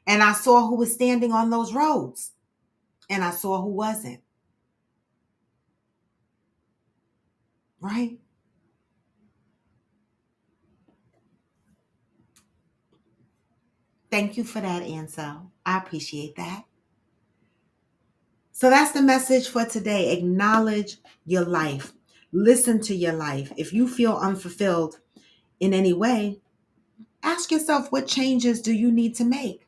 And I saw who was standing on those roads. And I saw who wasn't. Right? Thank you for that, Ansel. I appreciate that. So that's the message for today. Acknowledge your life. Listen to your life. If you feel unfulfilled in any way, ask yourself, what changes do you need to make?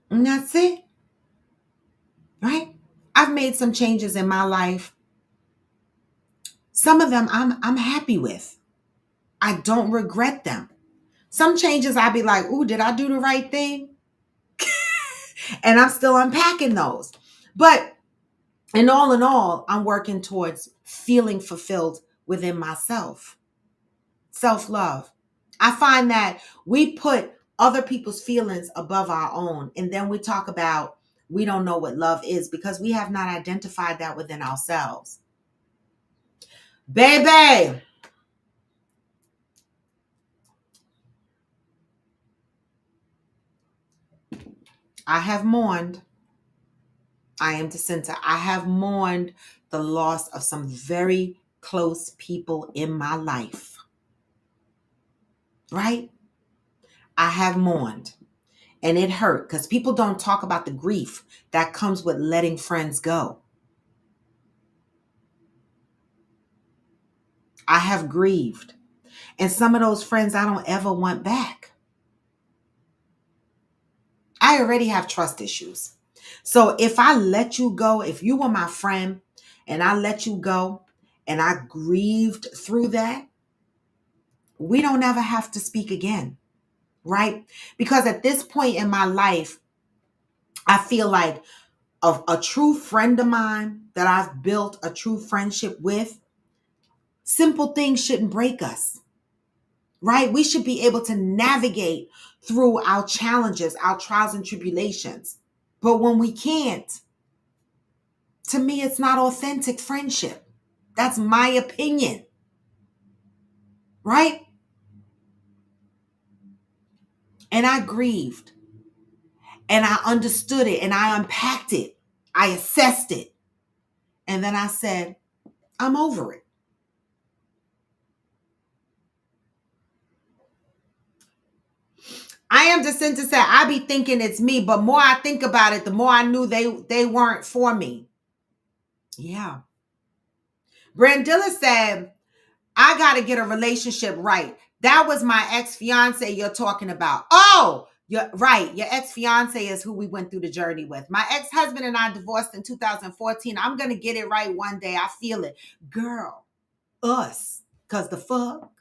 And that's it. Right? I've made some changes in my life. Some of them I'm happy with. I don't regret them. Some changes I'd be like, ooh, did I do the right thing? And I'm still unpacking those. But in all, I'm working towards feeling fulfilled within myself. Self-love. I find that we put other people's feelings above our own. And then we talk about we don't know what love is because we have not identified that within ourselves. Baby, I have mourned. I am Jacinta. I have mourned the loss of some very close people in my life. Right? I have mourned. And it hurt because people don't talk about the grief that comes with letting friends go. I have grieved. And some of those friends I don't ever want back. I already have trust issues. So if I let you go, if you were my friend and I let you go and I grieved through that, we don't ever have to speak again, right? Because at this point in my life, I feel like a true friend of mine that I've built a true friendship with, simple things shouldn't break us, right? We should be able to navigate through our challenges, our trials and tribulations. But when we can't, to me, it's not authentic friendship. That's my opinion, right? And I grieved and I understood it and I unpacked it. I assessed it. And then I said, I'm over it. I am Jacinta said, I be thinking it's me, but more I think about it, the more I knew they weren't for me. Yeah. Brandilla said, I got to get a relationship right. That was my ex-fiance you're talking about. Oh, you're right. Your ex-fiance is who we went through the journey with. My ex-husband and I divorced in 2014. I'm going to get it right one day. I feel it. Girl, us. Because the fuck?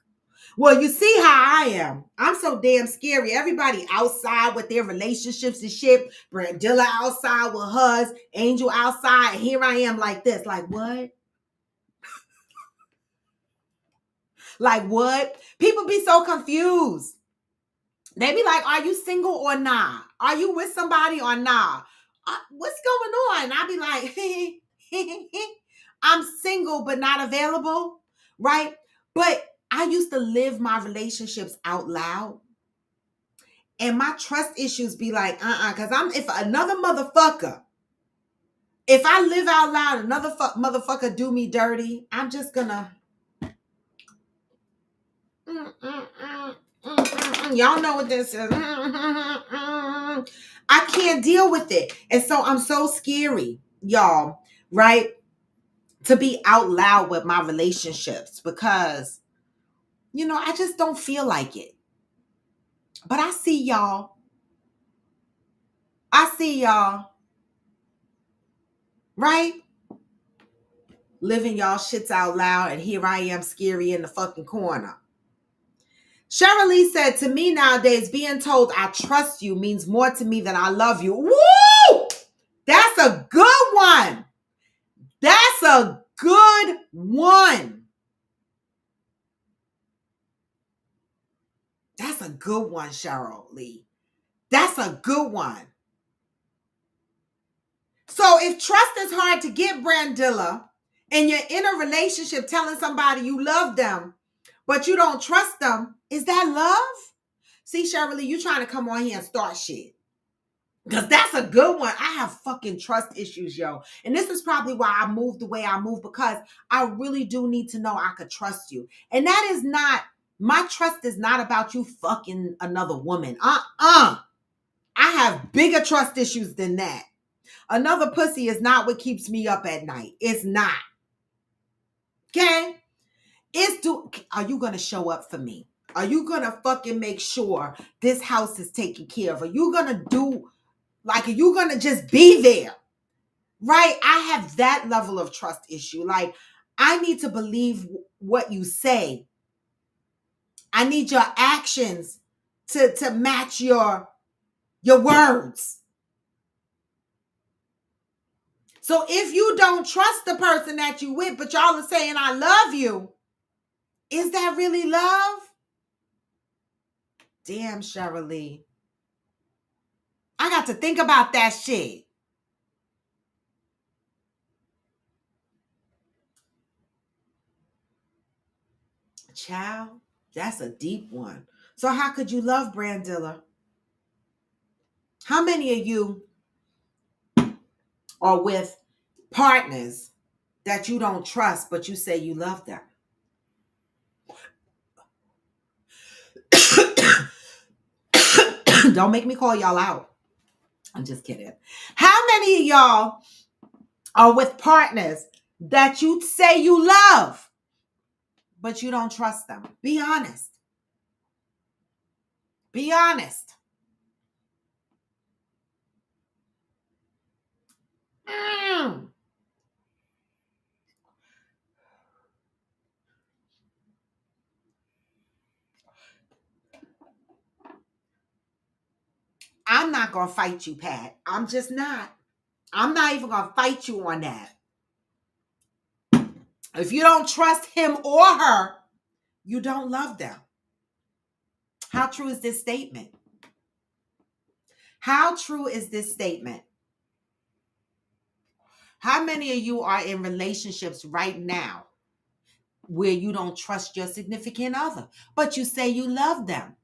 Well, you see how I am. I'm so damn scary. Everybody outside with their relationships and shit. Brandilla outside with hers. Angel outside. And here I am like this. Like, what? Like, what? People be so confused. They be like, are you single or nah? Are you with somebody or nah? What's going on? I be like, I'm single but not available, right? But I used to live my relationships out loud. And my trust issues be like, because if another motherfucker, if I live out loud, another motherfucker do me dirty, I'm just gonna, y'all know what this is. I can't deal with it. And so I'm so scary, y'all, right? To be out loud with my relationships because, I just don't feel like it. But I see y'all. I see y'all, right? Living y'all shits out loud, and here I am scary in the fucking corner. Cheryl Lee said, to me nowadays, being told I trust you means more to me than I love you. Woo! That's a good one. That's a good one. That's a good one, Cheryl Lee. That's a good one. So if trust is hard to get, Brandilla, and you're in a relationship telling somebody you love them, but you don't trust them, is that love? See, Cheryl Lee, you trying to come on here and start shit. Because that's a good one. I have fucking trust issues, yo. And this is probably why I moved the way I moved, because I really do need to know I could trust you. And that is not, my trust is not about you fucking another woman. I have bigger trust issues than that. Another pussy is not what keeps me up at night. It's not. Okay? Are you going to show up for me? Are you going to fucking make sure this house is taken care of? Are you going to are you going to just be there? Right? I have that level of trust issue. Like, I need to believe what you say. I need your actions to match your words. So if you don't trust the person that you with, but y'all are saying, I love you, is that really love? Damn, Cheryl Lee. I got to think about that shit. Child, that's a deep one. So how could you love Brandilla? How many of you are with partners that you don't trust, but you say you love them? Don't make me call y'all out. I'm just kidding. How many of y'all are with partners that you say you love, but you don't trust them? Be honest. Be honest. not going to fight you, Pat. I'm just not. I'm not even going to fight you on that. If you don't trust him or her, you don't love them. How true is this statement? How true is this statement? How many of you are in relationships right now where you don't trust your significant other, but you say you love them?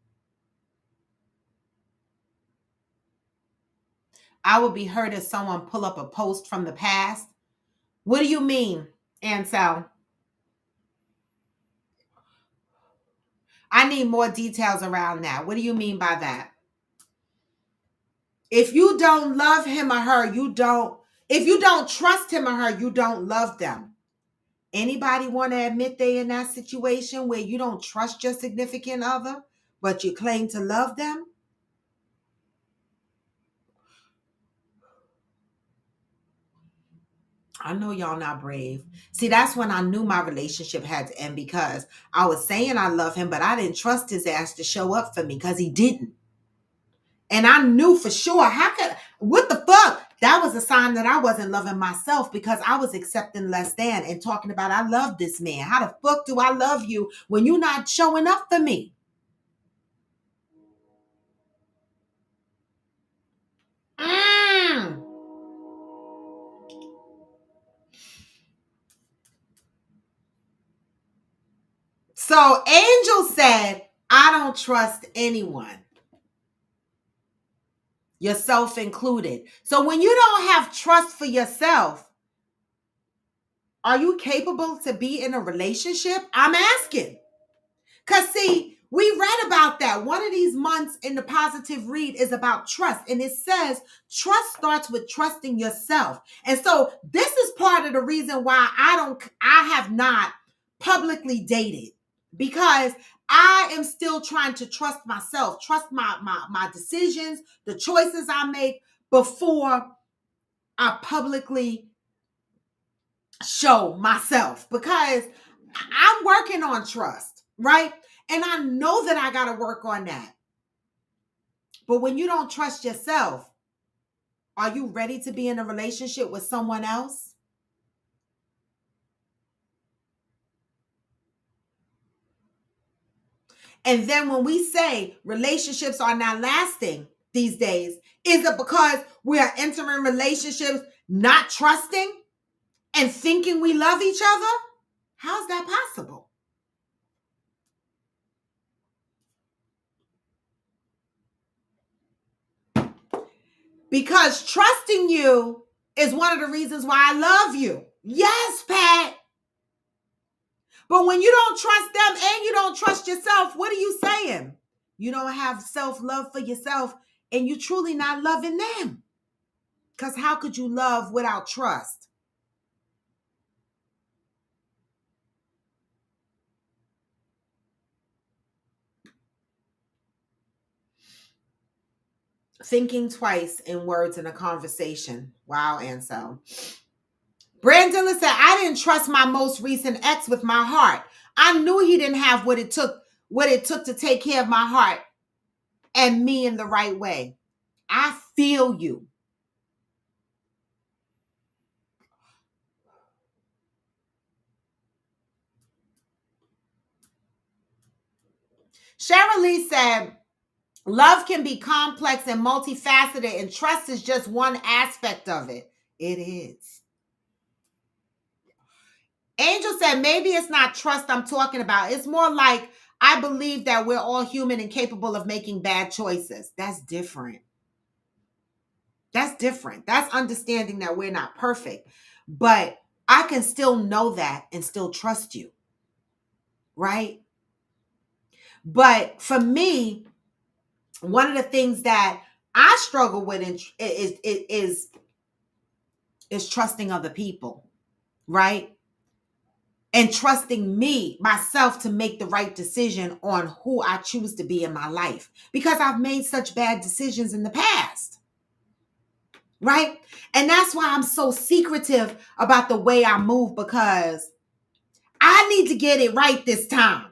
I would be hurt if someone pull up a post from the past. What do you mean, Ansel? I need more details around that. What do you mean by that? If you don't love him or her, if you don't trust him or her, you don't love them. Anybody want to admit they in that situation where you don't trust your significant other, but you claim to love them? I know y'all not brave. See, that's when I knew my relationship had to end, because I was saying I love him, but I didn't trust his ass to show up for me because he didn't. And I knew for sure, what the fuck? That was a sign that I wasn't loving myself, because I was accepting less than and talking about, I love this man. How the fuck do I love you when you're not showing up for me? Mm. So Angel said, I don't trust anyone, yourself included. So when you don't have trust for yourself, are you capable to be in a relationship? I'm asking. Because see, we read about that. One of these months in the positive read is about trust. And it says trust starts with trusting yourself. And so this is part of the reason why I have not publicly dated, because I am still trying to trust myself, trust my decisions, the choices I make before I publicly show myself, because I'm working on trust, right? And I know that I got to work on that. But when you don't trust yourself, are you ready to be in a relationship with someone else? And then when we say relationships are not lasting these days, is it because we are entering relationships not trusting and thinking we love each other? How's that possible? Because trusting you is one of the reasons why I love you. Yes, Pat. But when you don't trust them and you don't trust yourself, what are you saying? You don't have self-love for yourself, and you're truly not loving them. Because how could you love without trust? Thinking twice in words in a conversation. Wow, Ansel. Brandon said, I didn't trust my most recent ex with my heart. I knew he didn't have what it took to take care of my heart and me in the right way. I feel you. Cheryl Lee said, love can be complex and multifaceted, and trust is just one aspect of it. It is. Angel said, maybe it's not trust I'm talking about. It's more like, I believe that we're all human and capable of making bad choices. That's different. That's different. That's understanding that we're not perfect, but I can still know that and still trust you. Right? But for me, one of the things that I struggle with is trusting other people, right? And trusting myself to make the right decision on who I choose to be in my life, because I've made such bad decisions in the past, right? And that's why I'm so secretive about the way I move, because I need to get it right this time,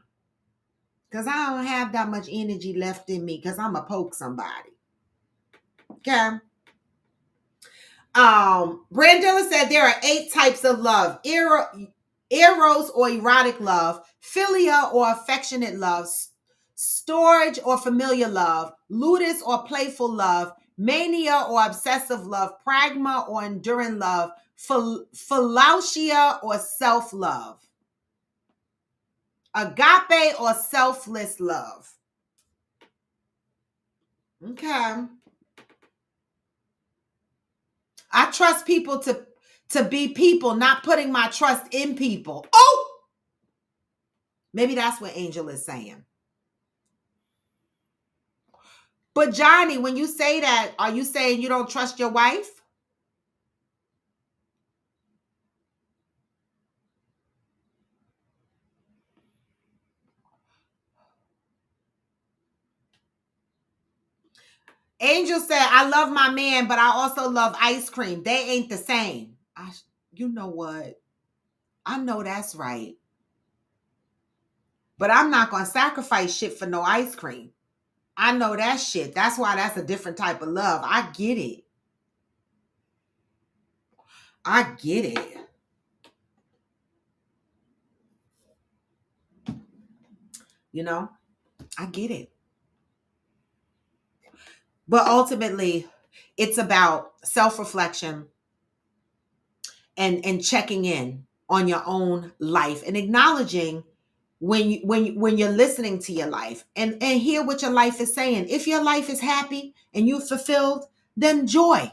because I don't have that much energy left in me, because I'm going to poke somebody. Okay. Brandilla said there are 8 types of love: eros or erotic love, philia or affectionate love, storage or familiar love, ludus or playful love, mania or obsessive love, pragma or enduring love, philautia or self love, agape or selfless love. Okay. I trust people to be people, not putting my trust in people. Oh, maybe that's what Angel is saying. But Johnny, when you say that, are you saying you don't trust your wife? Angel said, I love my man, but I also love ice cream. They ain't the same. You know what? I know that's right. But I'm not going to sacrifice shit for no ice cream. I know that shit. That's why that's a different type of love. I get it. I get it. You know, I get it. But ultimately, it's about self-reflection and checking in on your own life and acknowledging when you're listening to your life and hear what your life is saying. If your life is happy and you're fulfilled, then joy.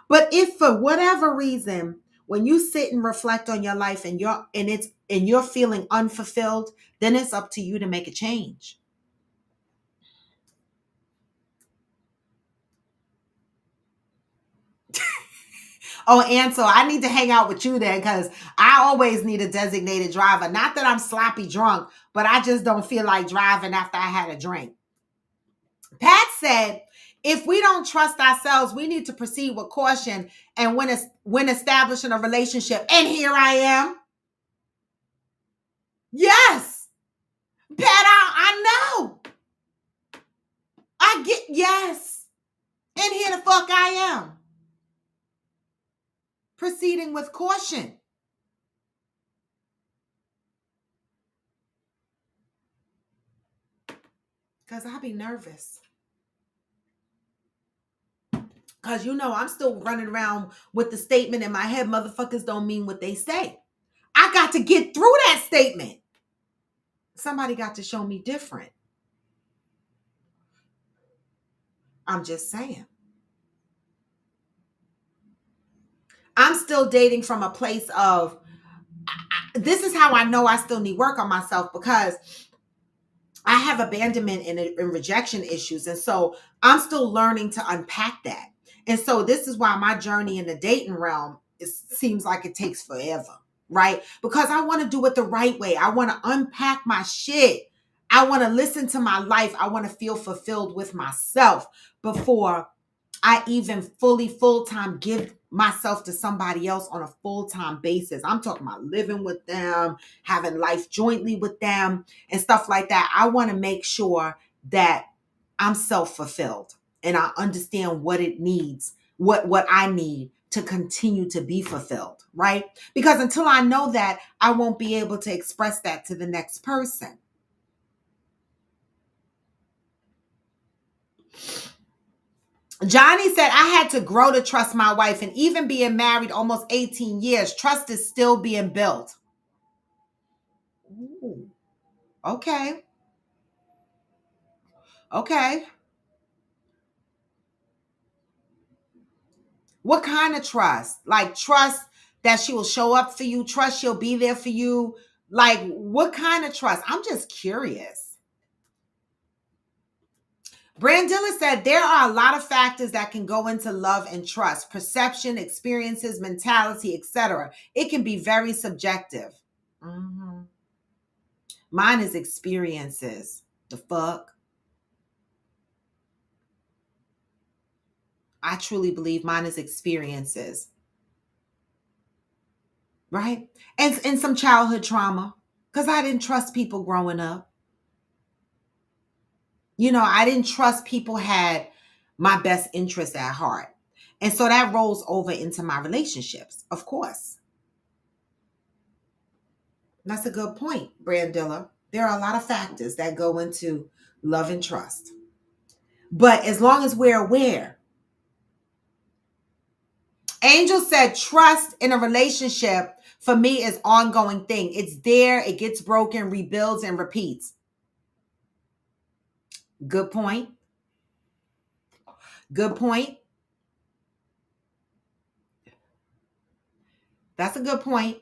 But if for whatever reason, when you sit and reflect on your life and you're feeling unfulfilled, then it's up to you to make a change. Oh, and so I need to hang out with you then because I always need a designated driver. Not that I'm sloppy drunk, but I just don't feel like driving after I had a drink. Pat said, if we don't trust ourselves, we need to proceed with caution and when establishing a relationship. And here I am. Yes. Pat, I know. I get, yes. And here the fuck I am. Proceeding with caution. Because I be nervous. Because I'm still running around with the statement in my head, motherfuckers don't mean what they say. I got to get through that statement. Somebody got to show me different. I'm just saying. I'm still dating from a place of, this is how I know I still need work on myself, because I have abandonment and rejection issues. And so I'm still learning to unpack that. And so this is why my journey in the dating realm seems like it takes forever, right? Because I want to do it the right way. I want to unpack my shit. I want to listen to my life. I want to feel fulfilled with myself before I even full-time give myself to somebody else on a full-time basis. I'm talking about living with them, having life jointly with them and stuff like that. I want to make sure that I'm self-fulfilled and I understand what it needs, what I need to continue to be fulfilled, right? Because until I know that, I won't be able to express that to the next person. Johnny said, I had to grow to trust my wife, and even being married almost 18 years, trust is still being built. Ooh, okay. Okay. What kind of trust? Like trust that she will show up for you, trust she'll be there for you. Like what kind of trust? I'm just curious. Brandilla said there are a lot of factors that can go into love and trust: perception, experiences, mentality, etc. It can be very subjective. Mhm. Mine is experiences. The fuck? I truly believe mine is experiences, right? And some childhood trauma, because I didn't trust people growing up. I didn't trust people had my best interest at heart. And so that rolls over into my relationships, of course. That's a good point, Brandilla. There are a lot of factors that go into love and trust. But as long as we're aware, Angel said trust in a relationship for me is ongoing thing. It's there, it gets broken, rebuilds, and repeats. Good point. Good point. That's a good point.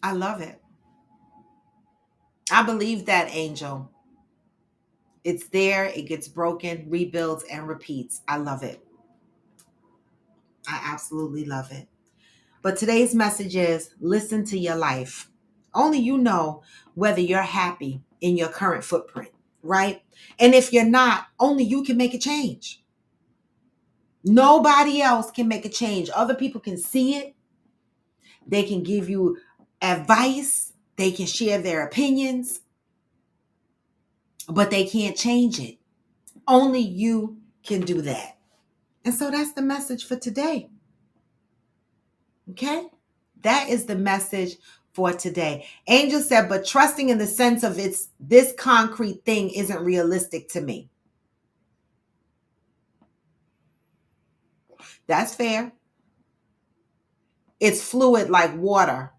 I love it. I believe that, Angel. It's there, it gets broken, rebuilds, and repeats. I love it. I absolutely love it. But today's message is listen to your life. Only you know whether you're happy in your current footprint, right? And if you're not, only you can make a change. Nobody else can make a change. Other people can see it. They can give you advice. They can share their opinions, but they can't change it. Only you can do that. And so that's the message for today. Okay? That is the message for today. Angel said, but trusting in the sense of this concrete thing isn't realistic to me. That's fair. It's fluid like water.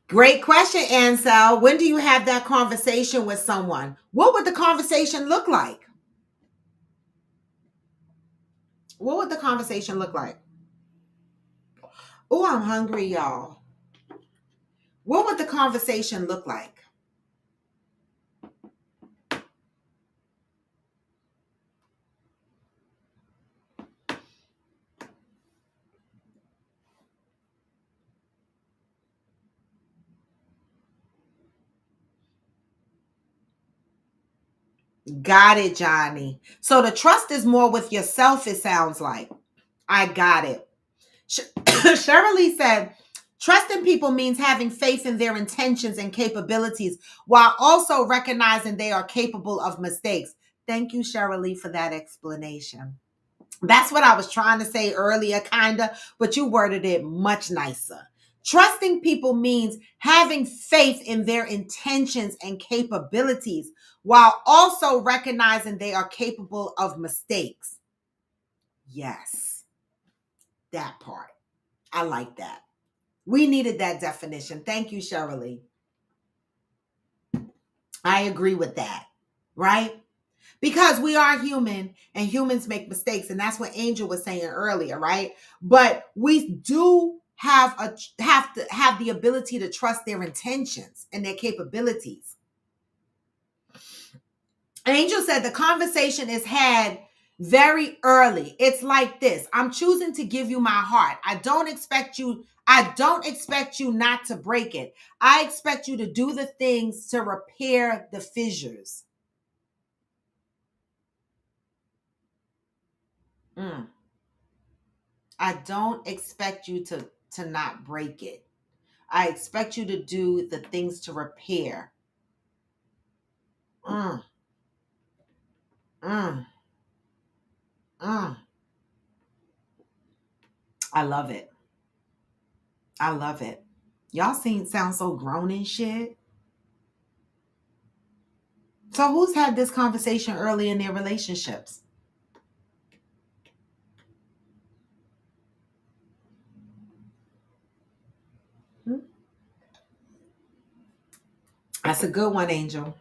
Great question, Ansel. When do you have that conversation with someone? What would the conversation look like? What would the conversation look like? Oh, I'm hungry, y'all. What would the conversation look like? Got it, Johnny. So the trust is more with yourself, it sounds like. I got it. Shirley said, trusting people means having faith in their intentions and capabilities while also recognizing they are capable of mistakes. Thank you, Shirley, for that explanation. That's what I was trying to say earlier, kind of, but you worded it much nicer. Trusting people means having faith in their intentions and capabilities while also recognizing they are capable of mistakes. Yes, that part. I like that. We needed that definition. Thank you, Shirley. I agree with that, right? Because we are human and humans make mistakes. And that's what Angel was saying earlier, right? But we do have to have the ability to trust their intentions and their capabilities. Angel said the conversation is had very early. It's like this. I'm choosing to give you my heart. I don't expect you not to break it. I expect you to do the things to repair the fissures. I don't expect you to not break it. I expect you to do the things to repair. Mm, mm, mm. I love it. I love it. Y'all sound so grown and shit. So who's had this conversation early in their relationships? Hmm? That's a good one, Angel.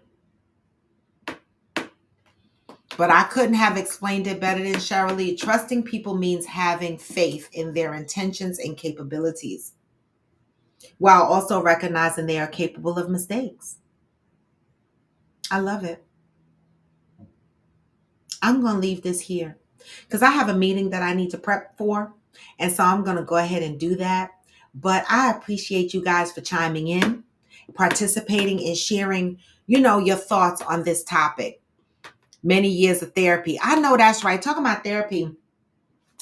But I couldn't have explained it better than Shirley. Trusting people means having faith in their intentions and capabilities while also recognizing they are capable of mistakes. I love it. I'm going to leave this here because I have a meeting that I need to prep for. And so I'm going to go ahead and do that. But I appreciate you guys for chiming in, participating, and sharing, your thoughts on this topic. Many years of therapy. I know that's right. Talking about therapy,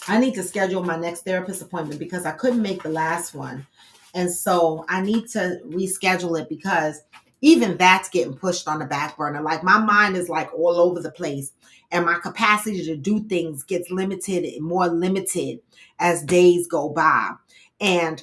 I need to schedule my next therapist appointment because I couldn't make the last one. And so I need to reschedule it because even that's getting pushed on the back burner. Like my mind is like all over the place and my capacity to do things gets limited and more limited as days go by. And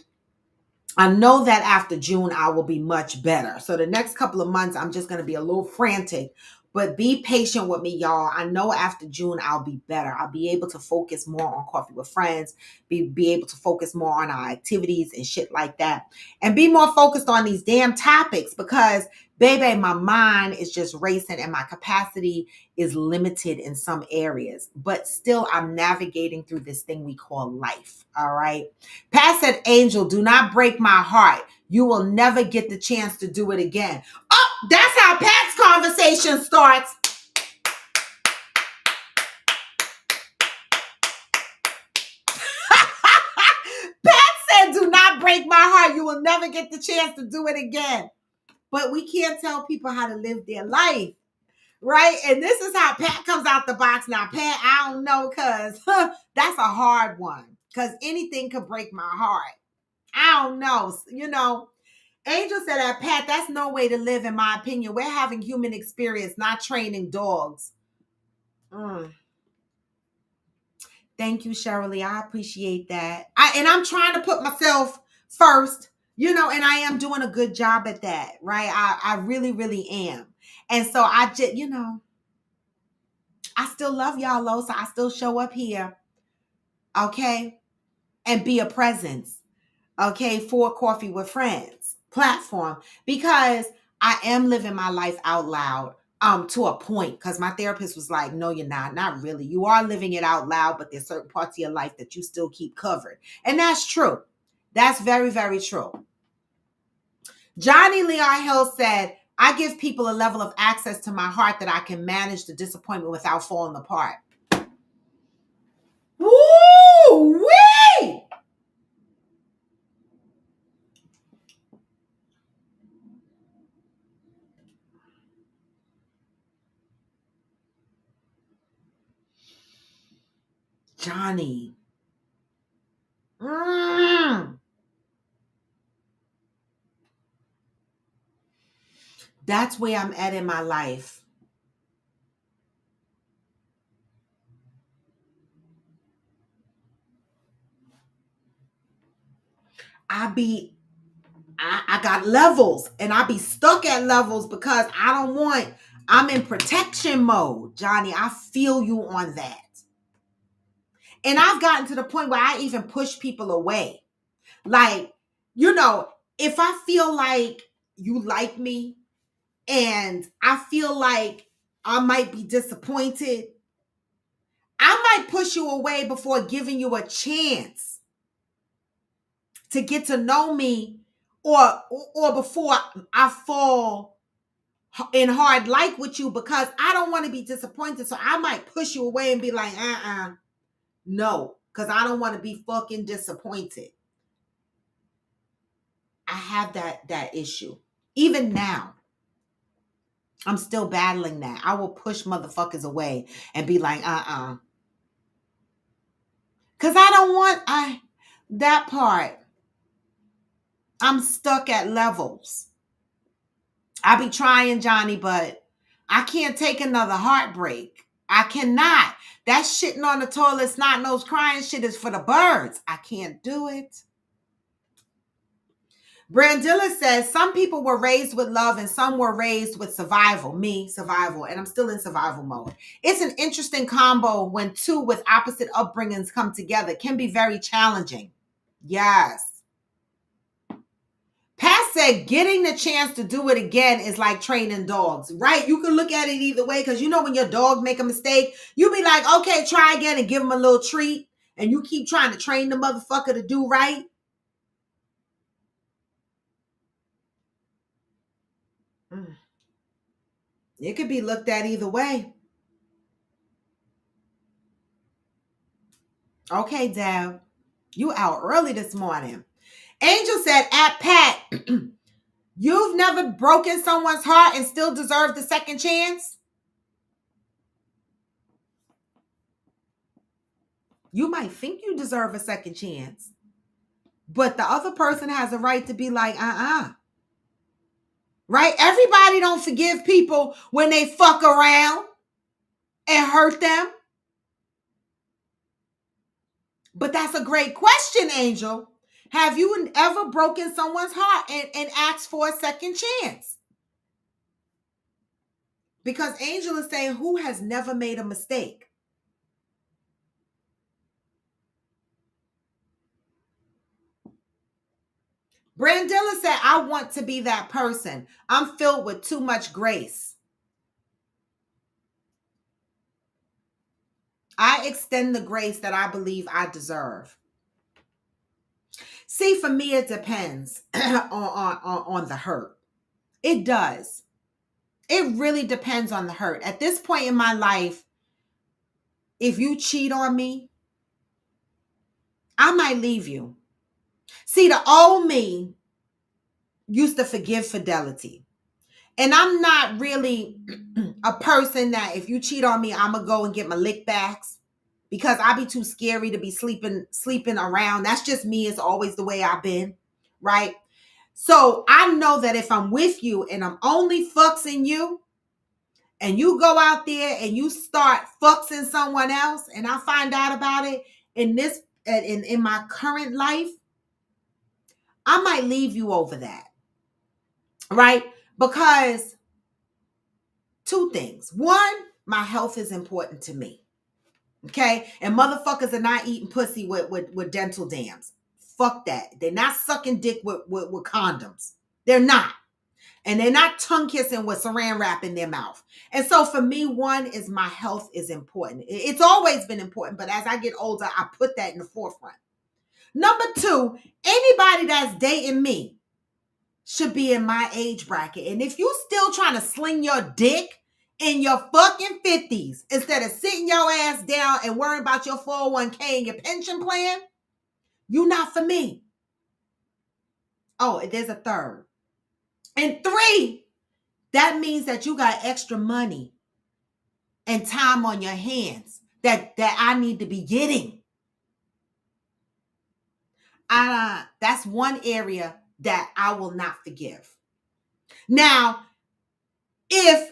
I know that after June, I will be much better. So the next couple of months, I'm just going to be a little frantic, but be patient with me, y'all. I know after June, I'll be better. I'll be able to focus more on coffee with friends, be able to focus more on our activities and shit like that, and be more focused on these damn topics because, baby, my mind is just racing and my capacity is limited in some areas. But still, I'm navigating through this thing we call life. All right. Pat said, Angel, do not break my heart. You will never get the chance to do it again. Oh, that's how Pat's conversation starts. Pat said, do not break my heart. You will never get the chance to do it again. But we can't tell people how to live their life, right? And this is how Pat comes out the box. Now, Pat, I don't know, because that's a hard one. Because anything could break my heart. I don't know. Angel said that, Pat, that's no way to live, in my opinion. We're having human experience, not training dogs. Thank you, Shirley. I appreciate that. And I'm trying to put myself first, and I am doing a good job at that, right? I really, really am. And so I just, I still love y'all, though, so I still show up here, okay? And be a presence, okay, for Coffee with Friends platform, because I am living my life out loud to a point, because my therapist was like, no, you're not really. You are living it out loud, but there's certain parts of your life that you still keep covered. And that's true. That's very, very true. Johnny Leon Hill said, I give people a level of access to my heart that I can manage the disappointment without falling apart. Woo-wee! Johnny. That's where I'm at in my life. I got levels and I be stuck at levels because I'm in protection mode. Johnny, I feel you on that. And I've gotten to the point where I even push people away. Like, if I feel like you like me and I feel like I might be disappointed, I might push you away before giving you a chance to get to know me, or before I fall in hard like with you, because I don't want to be disappointed. So I might push you away and be like, no, because I don't want to be fucking disappointed. I have that issue. Even now, I'm still battling that. I will push motherfuckers away and be like, because I don't want that part. I'm stuck at levels. I be trying, Johnny, but I can't take another heartbreak. I cannot. That shitting on the toilet, snot nose crying shit is for the birds. I can't do it. Brandilla says, some people were raised with love and some were raised with survival. Me, survival. And I'm still in survival mode. It's an interesting combo when two with opposite upbringings come together. It can be very challenging. Yes. Pat said, getting the chance to do it again is like training dogs, right? You can look at it either way, because when your dog make a mistake, you be like, okay, try again, and give him a little treat, and you keep trying to train the motherfucker to do right. It could be looked at either way. Okay, Deb, you out early this morning. Angel said, at Pat, you've never broken someone's heart and still deserve the second chance? You might think you deserve a second chance, But the other person has a right to be like, right? Everybody don't forgive people when they fuck around and hurt them. But that's a great question, Angel. Have you ever broken someone's heart and asked for a second chance? Because Angel is saying, who has never made a mistake? Brandilla said, I want to be that person. I'm filled with too much grace. I extend the grace that I believe I deserve. See, for me, it depends on the hurt. It does. It really depends on the hurt. At this point in my life, if you cheat on me, I might leave you. See, the old me used to forgive fidelity. And I'm not really a person that if you cheat on me, I'm going to go and get my lick backs because I be too scary to be sleeping around. That's just me. It's always the way I've been, right? So I know that if I'm with you and I'm only fucksing you and you go out there and you start fucksing someone else and I find out about it in my current life, I might leave you over that, right? Because two things. One, my health is important to me. Okay? And motherfuckers are not eating pussy with dental dams. Fuck that. They're not sucking dick with condoms. They're not. And they're not tongue kissing with saran wrap in their mouth. And so for me, one is my health is important. It's always been important, but as I get older, I put that in the forefront. Number two, anybody that's dating me should be in my age bracket. And if you still trying to sling your dick in your fucking 50s instead of sitting your ass down and worrying about your 401k and your pension plan, you not for me. Oh, there's a third. And three, that means that you got extra money and time on your hands that I need to be getting. That's one area that I will not forgive. Now, if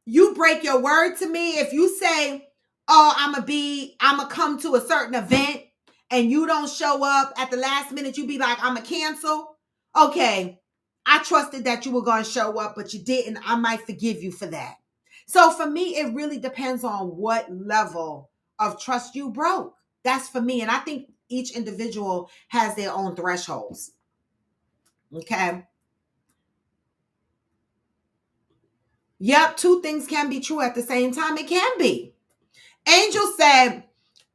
you break your word to me, if you say, oh, I'm gonna come to a certain event and you don't show up at the last minute, you be like, I'm gonna cancel. Okay, I trusted that you were gonna show up, but you didn't. I might forgive you for that. So for me, it really depends on what level of trust you broke. That's for me. And I think each individual has their own thresholds. Okay. Yep, two things can be true at the same time. It can be. Angel said,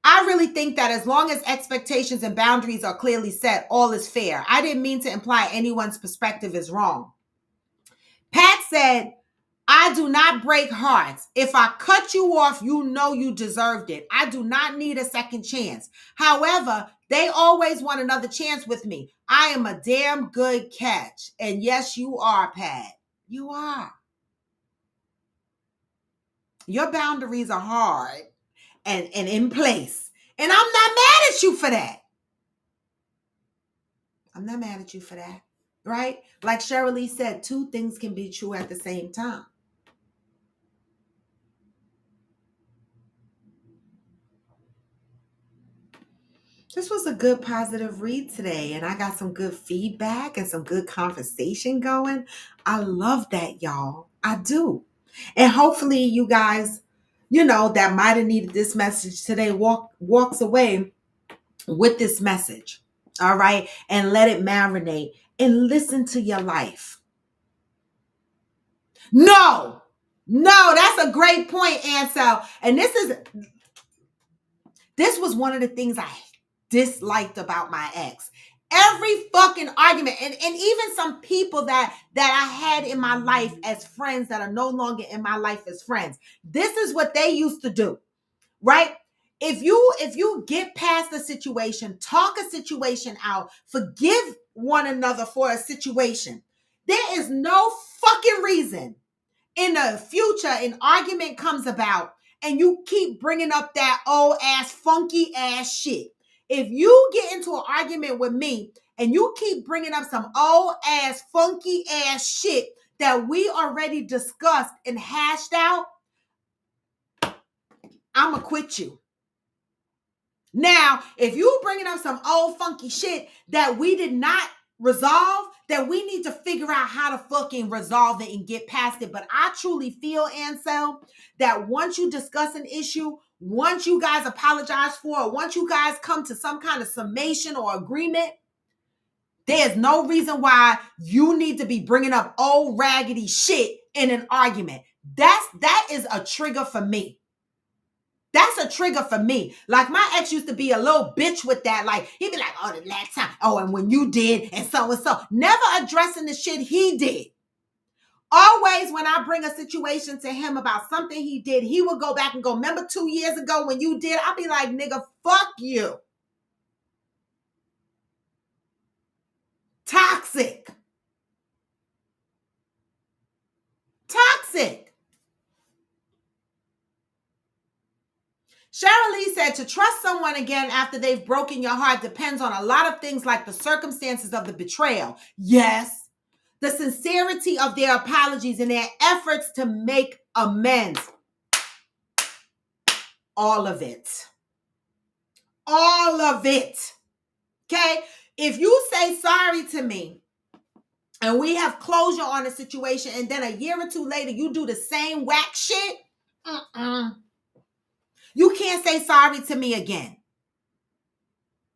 I really think that as long as expectations and boundaries are clearly set, all is fair. I didn't mean to imply anyone's perspective is wrong. Pat said, I do not break hearts. If I cut you off, you know you deserved it. I do not need a second chance. However, they always want another chance with me. I am a damn good catch. And yes, you are, Pat. You are. Your boundaries are hard and in place. And I'm not mad at you for that. I'm not mad at you for that, right? Like Shirley said, two things can be true at the same time. This was a good positive read today, and I got some good feedback and some good conversation going. I love that, y'all. I do. And hopefully you guys, that might have needed this message today walks away with this message. All right? And let it marinate and listen to your life. No, that's a great point, Ansel. And this was one of the things I disliked about my ex. Every fucking argument, and even some people that I had in my life as friends that are no longer in my life as friends. This is what they used to do, right? If you get past the situation, talk a situation out, forgive one another for a situation, there is no fucking reason in the future an argument comes about and you keep bringing up that old ass funky ass shit. If you get into an argument with me and you keep bringing up some old ass, funky ass shit that we already discussed and hashed out, I'm going to quit you. Now, if you bringing up some old funky shit that we did not resolve, then we need to figure out how to fucking resolve it and get past it. But I truly feel, Ansel, that once you discuss an issue, once you guys apologize for it, once you guys come to some kind of summation or agreement, there's no reason why you need to be bringing up old raggedy shit in an argument. That is a trigger for me. That's a trigger for me. Like my ex used to be a little bitch with that. Like he'd be like, oh, the last time. Oh, and when you did and so and so. Never addressing the shit he did. Always when I bring a situation to him about something he did, he would go back and go, remember 2 years ago when you did? I'll be like, nigga, fuck you. Toxic. Toxic. Cheryl Lee said, to trust someone again after they've broken your heart depends on a lot of things like the circumstances of the betrayal. Yes. The sincerity of their apologies and their efforts to make amends. All of it. All of it. Okay? If you say sorry to me and we have closure on a situation and then a year or two later you do the same whack shit, you can't say sorry to me again.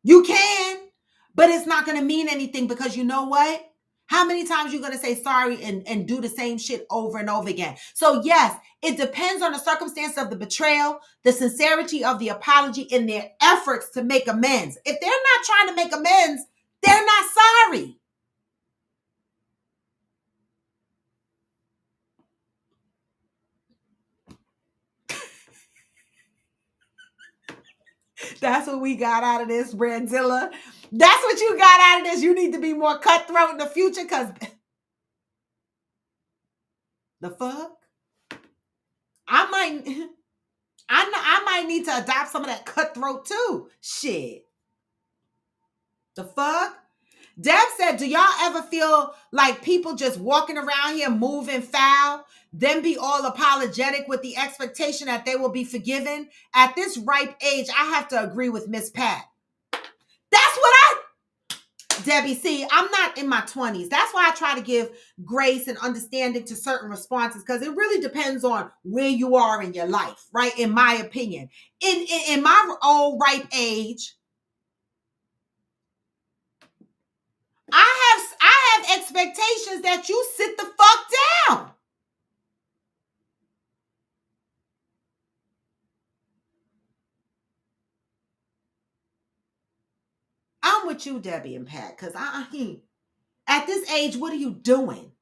You can, but it's not going to mean anything because you know what? How many times are you going to say sorry and do the same shit over and over again? So yes, it depends on the circumstance of the betrayal, the sincerity of the apology, and their efforts to make amends. If they're not trying to make amends, they're not sorry. That's what we got out of this, Brandilla. That's what you got out of this. You need to be more cutthroat in the future because the fuck? I might need to adopt some of that cutthroat too. Shit. The fuck? Deb said, do y'all ever feel like people just walking around here moving foul, then be all apologetic with the expectation that they will be forgiven? At this ripe age, I have to agree with Miss Pat. That's what Debbie, see, I'm not in my 20s. That's why I try to give grace and understanding to certain responses because it really depends on where you are in your life, right? In my opinion. In my old ripe age, I have expectations that you sit the fuck down. I'm with you, Debbie and Pat, because at this age, what are you doing?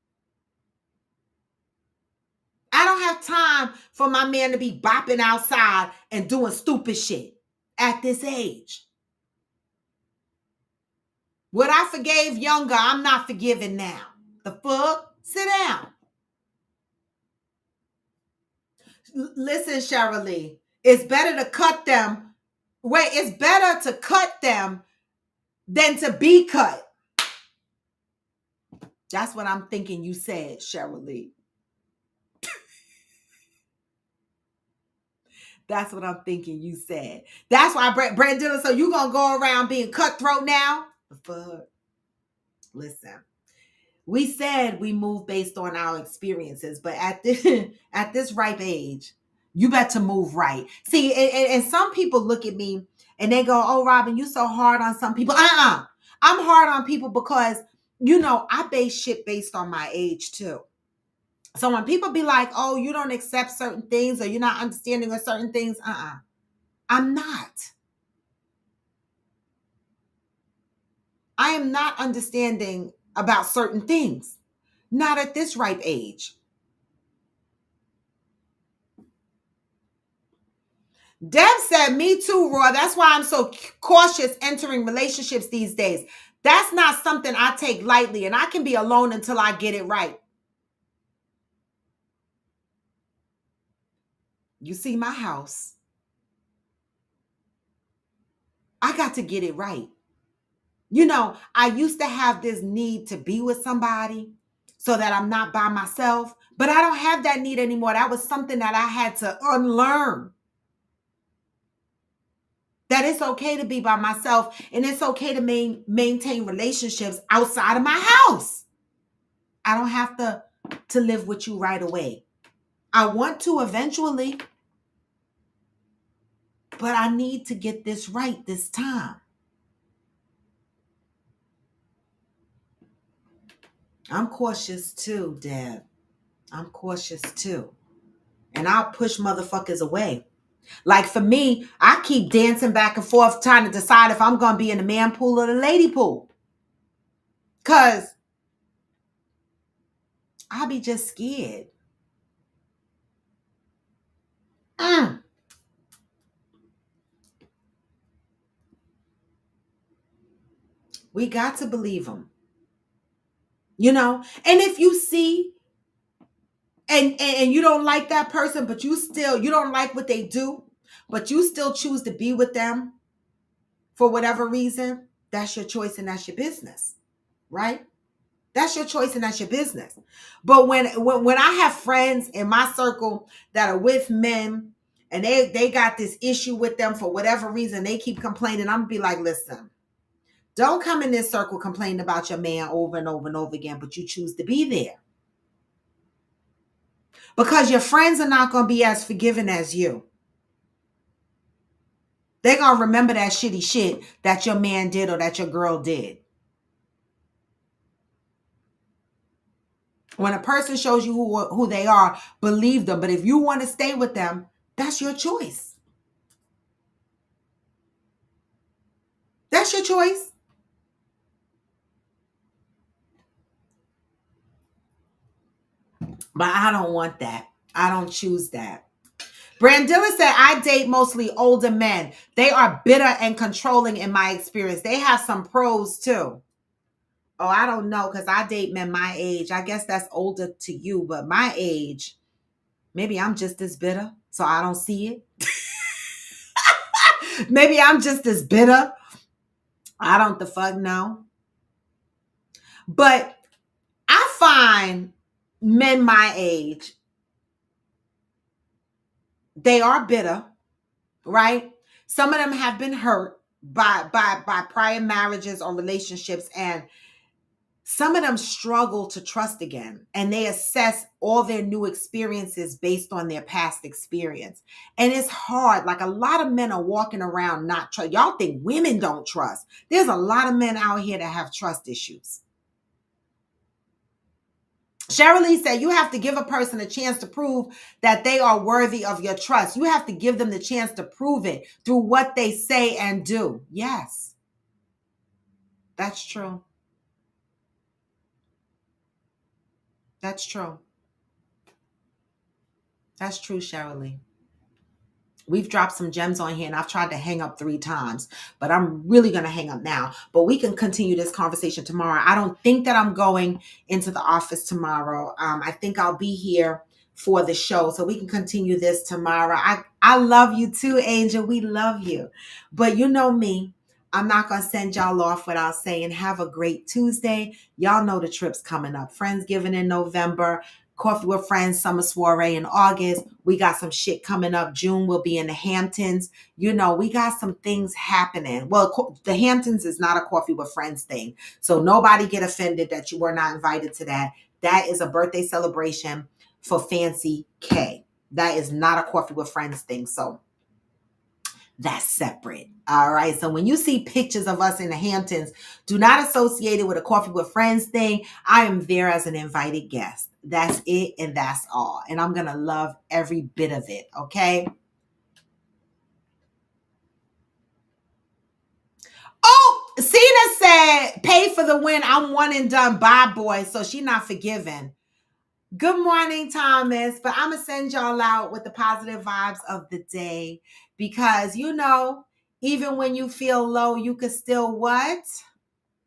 I don't have time for my man to be bopping outside and doing stupid shit at this age. What I forgave younger, I'm not forgiving now. The fuck? Sit down. Listen, Cheryl Lee, it's better to cut them. Wait, it's better to cut them than to be cut. That's what I'm thinking you said, Cheryl Lee. That's what I'm thinking you said. That's why, Brandon, so you gonna go around being cutthroat now? The fuck? Listen. We said we move based on our experiences, but at this ripe age, you better move right. See, and some people look at me and they go, "Oh, Robin, you so hard on some people." I'm hard on people because I base shit based on my age too. So when people be like, "Oh, you don't accept certain things or you're not understanding of certain things," I'm not. I am not understanding about certain things. Not at this ripe age. Deb said, me too, Roy. That's why I'm so cautious entering relationships these days. That's not something I take lightly, and I can be alone until I get it right. You see my house. I got to get it right. I used to have this need to be with somebody so that I'm not by myself, but I don't have that need anymore. That was something that I had to unlearn. That it's okay to be by myself and it's okay to maintain relationships outside of my house. I don't have to live with you right away. I want to eventually, but I need to get this right this time. I'm cautious too, Deb. I'm cautious too. And I'll push motherfuckers away. Like for me, I keep dancing back and forth trying to decide if I'm going to be in the man pool or the lady pool. Because I'll be just scared. We got to believe them. And if you see and you don't like that person, but you don't like what they do, but you still choose to be with them for whatever reason, that's your choice and that's your business, right? That's your choice and that's your business. But when I have friends in my circle that are with men and they got this issue with them for whatever reason, they keep complaining, I'm gonna be like, listen, don't come in this circle complaining about your man over and over and over again, but you choose to be there. Because your friends are not going to be as forgiving as you. They're going to remember that shitty shit that your man did or that your girl did. When a person shows you who they are, believe them. But if you want to stay with them, that's your choice. That's your choice. But I don't want that. I don't choose that. Brandilla said, I date mostly older men. They are bitter and controlling in my experience. They have some pros too. Oh, I don't know, because I date men my age. I guess that's older to you, but my age, maybe I'm just as bitter, so I don't see it. Maybe I'm just as bitter. I don't the fuck know. But I find men my age, they are bitter, right? Some of them have been hurt by prior marriages or relationships, and some of them struggle to trust again, and they assess all their new experiences based on their past experience. And it's hard. Like a lot of men are walking around not trust. Y'all think women don't trust. There's a lot of men out here that have trust issues. Cheryl Lee said, you have to give a person a chance to prove that they are worthy of your trust. You have to give them the chance to prove it through what they say and do. Yes, that's true. That's true. That's true, Cheryl Lee. We've dropped some gems on here and I've tried to hang up 3 times, but I'm really going to hang up now. But we can continue this conversation tomorrow. I don't think that I'm going into the office tomorrow. I think I'll be here for the show, so we can continue this tomorrow. I love you too, Angel. We love you. But you know me, I'm not going to send y'all off without saying have a great Tuesday. Y'all know the trip's coming up. Friendsgiving in November. Coffee with Friends summer soiree in August. We got some shit coming up. June we'll be in the Hamptons. We got some things happening. Well, the Hamptons is not a Coffee with Friends thing. So nobody get offended that you were not invited to that. That is a birthday celebration for Fancy K. That is not a Coffee with Friends thing. So that's separate. All right. So when you see pictures of us in the Hamptons, do not associate it with a Coffee with Friends thing. I am there as an invited guest. That's it. And that's all. And I'm going to love every bit of it. Okay. Oh, Cena said, pay for the win. I'm one and done. Bye, boy. So she not forgiven. Good morning, Thomas. But I'm going to send y'all out with the positive vibes of the day. Because, even when you feel low, you can still what?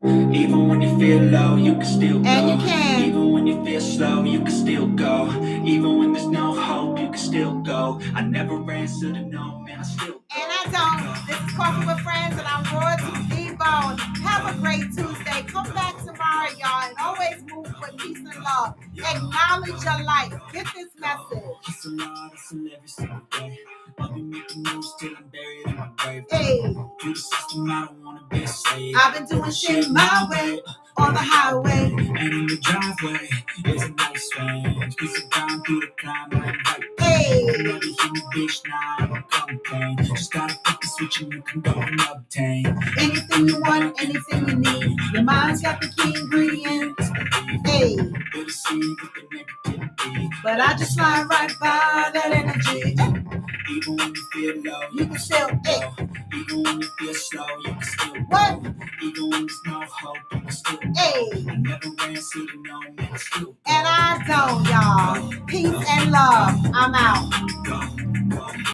Even when you feel low, you can still go. And you can. Even when you feel slow, you can still go. Even when there's no hope, you can still go. I never answer to no, man, I still go. And I don't. This is Coffee with Friends, and I'm Royalty D-Bone. Have a great with peace and love. Acknowledge your life. Get this message. Hustle hard, hustle every single day. I'll be making moves till I'm buried in my grave. Hey, To the system, I don't wanna be a slave. I've been doing shit my way on the highway. And in the driveway is a nice range. Piece of time through the climb, I invite. Hey, You never hear me, bitch, nah, I don't complain. Just gotta flip the switch and you can go and obtain anything you want, anything you need. Your mind's got the key ingredients. Hey, Better see with the negativity. but I just slide right by that energy. Even when you feel low, You can still, hey, even when you feel slow, you can still what? Even when there's no hope, you can still Hey, I never ran city, no man, still and I don't, y'all. Peace and love. I'm out. go.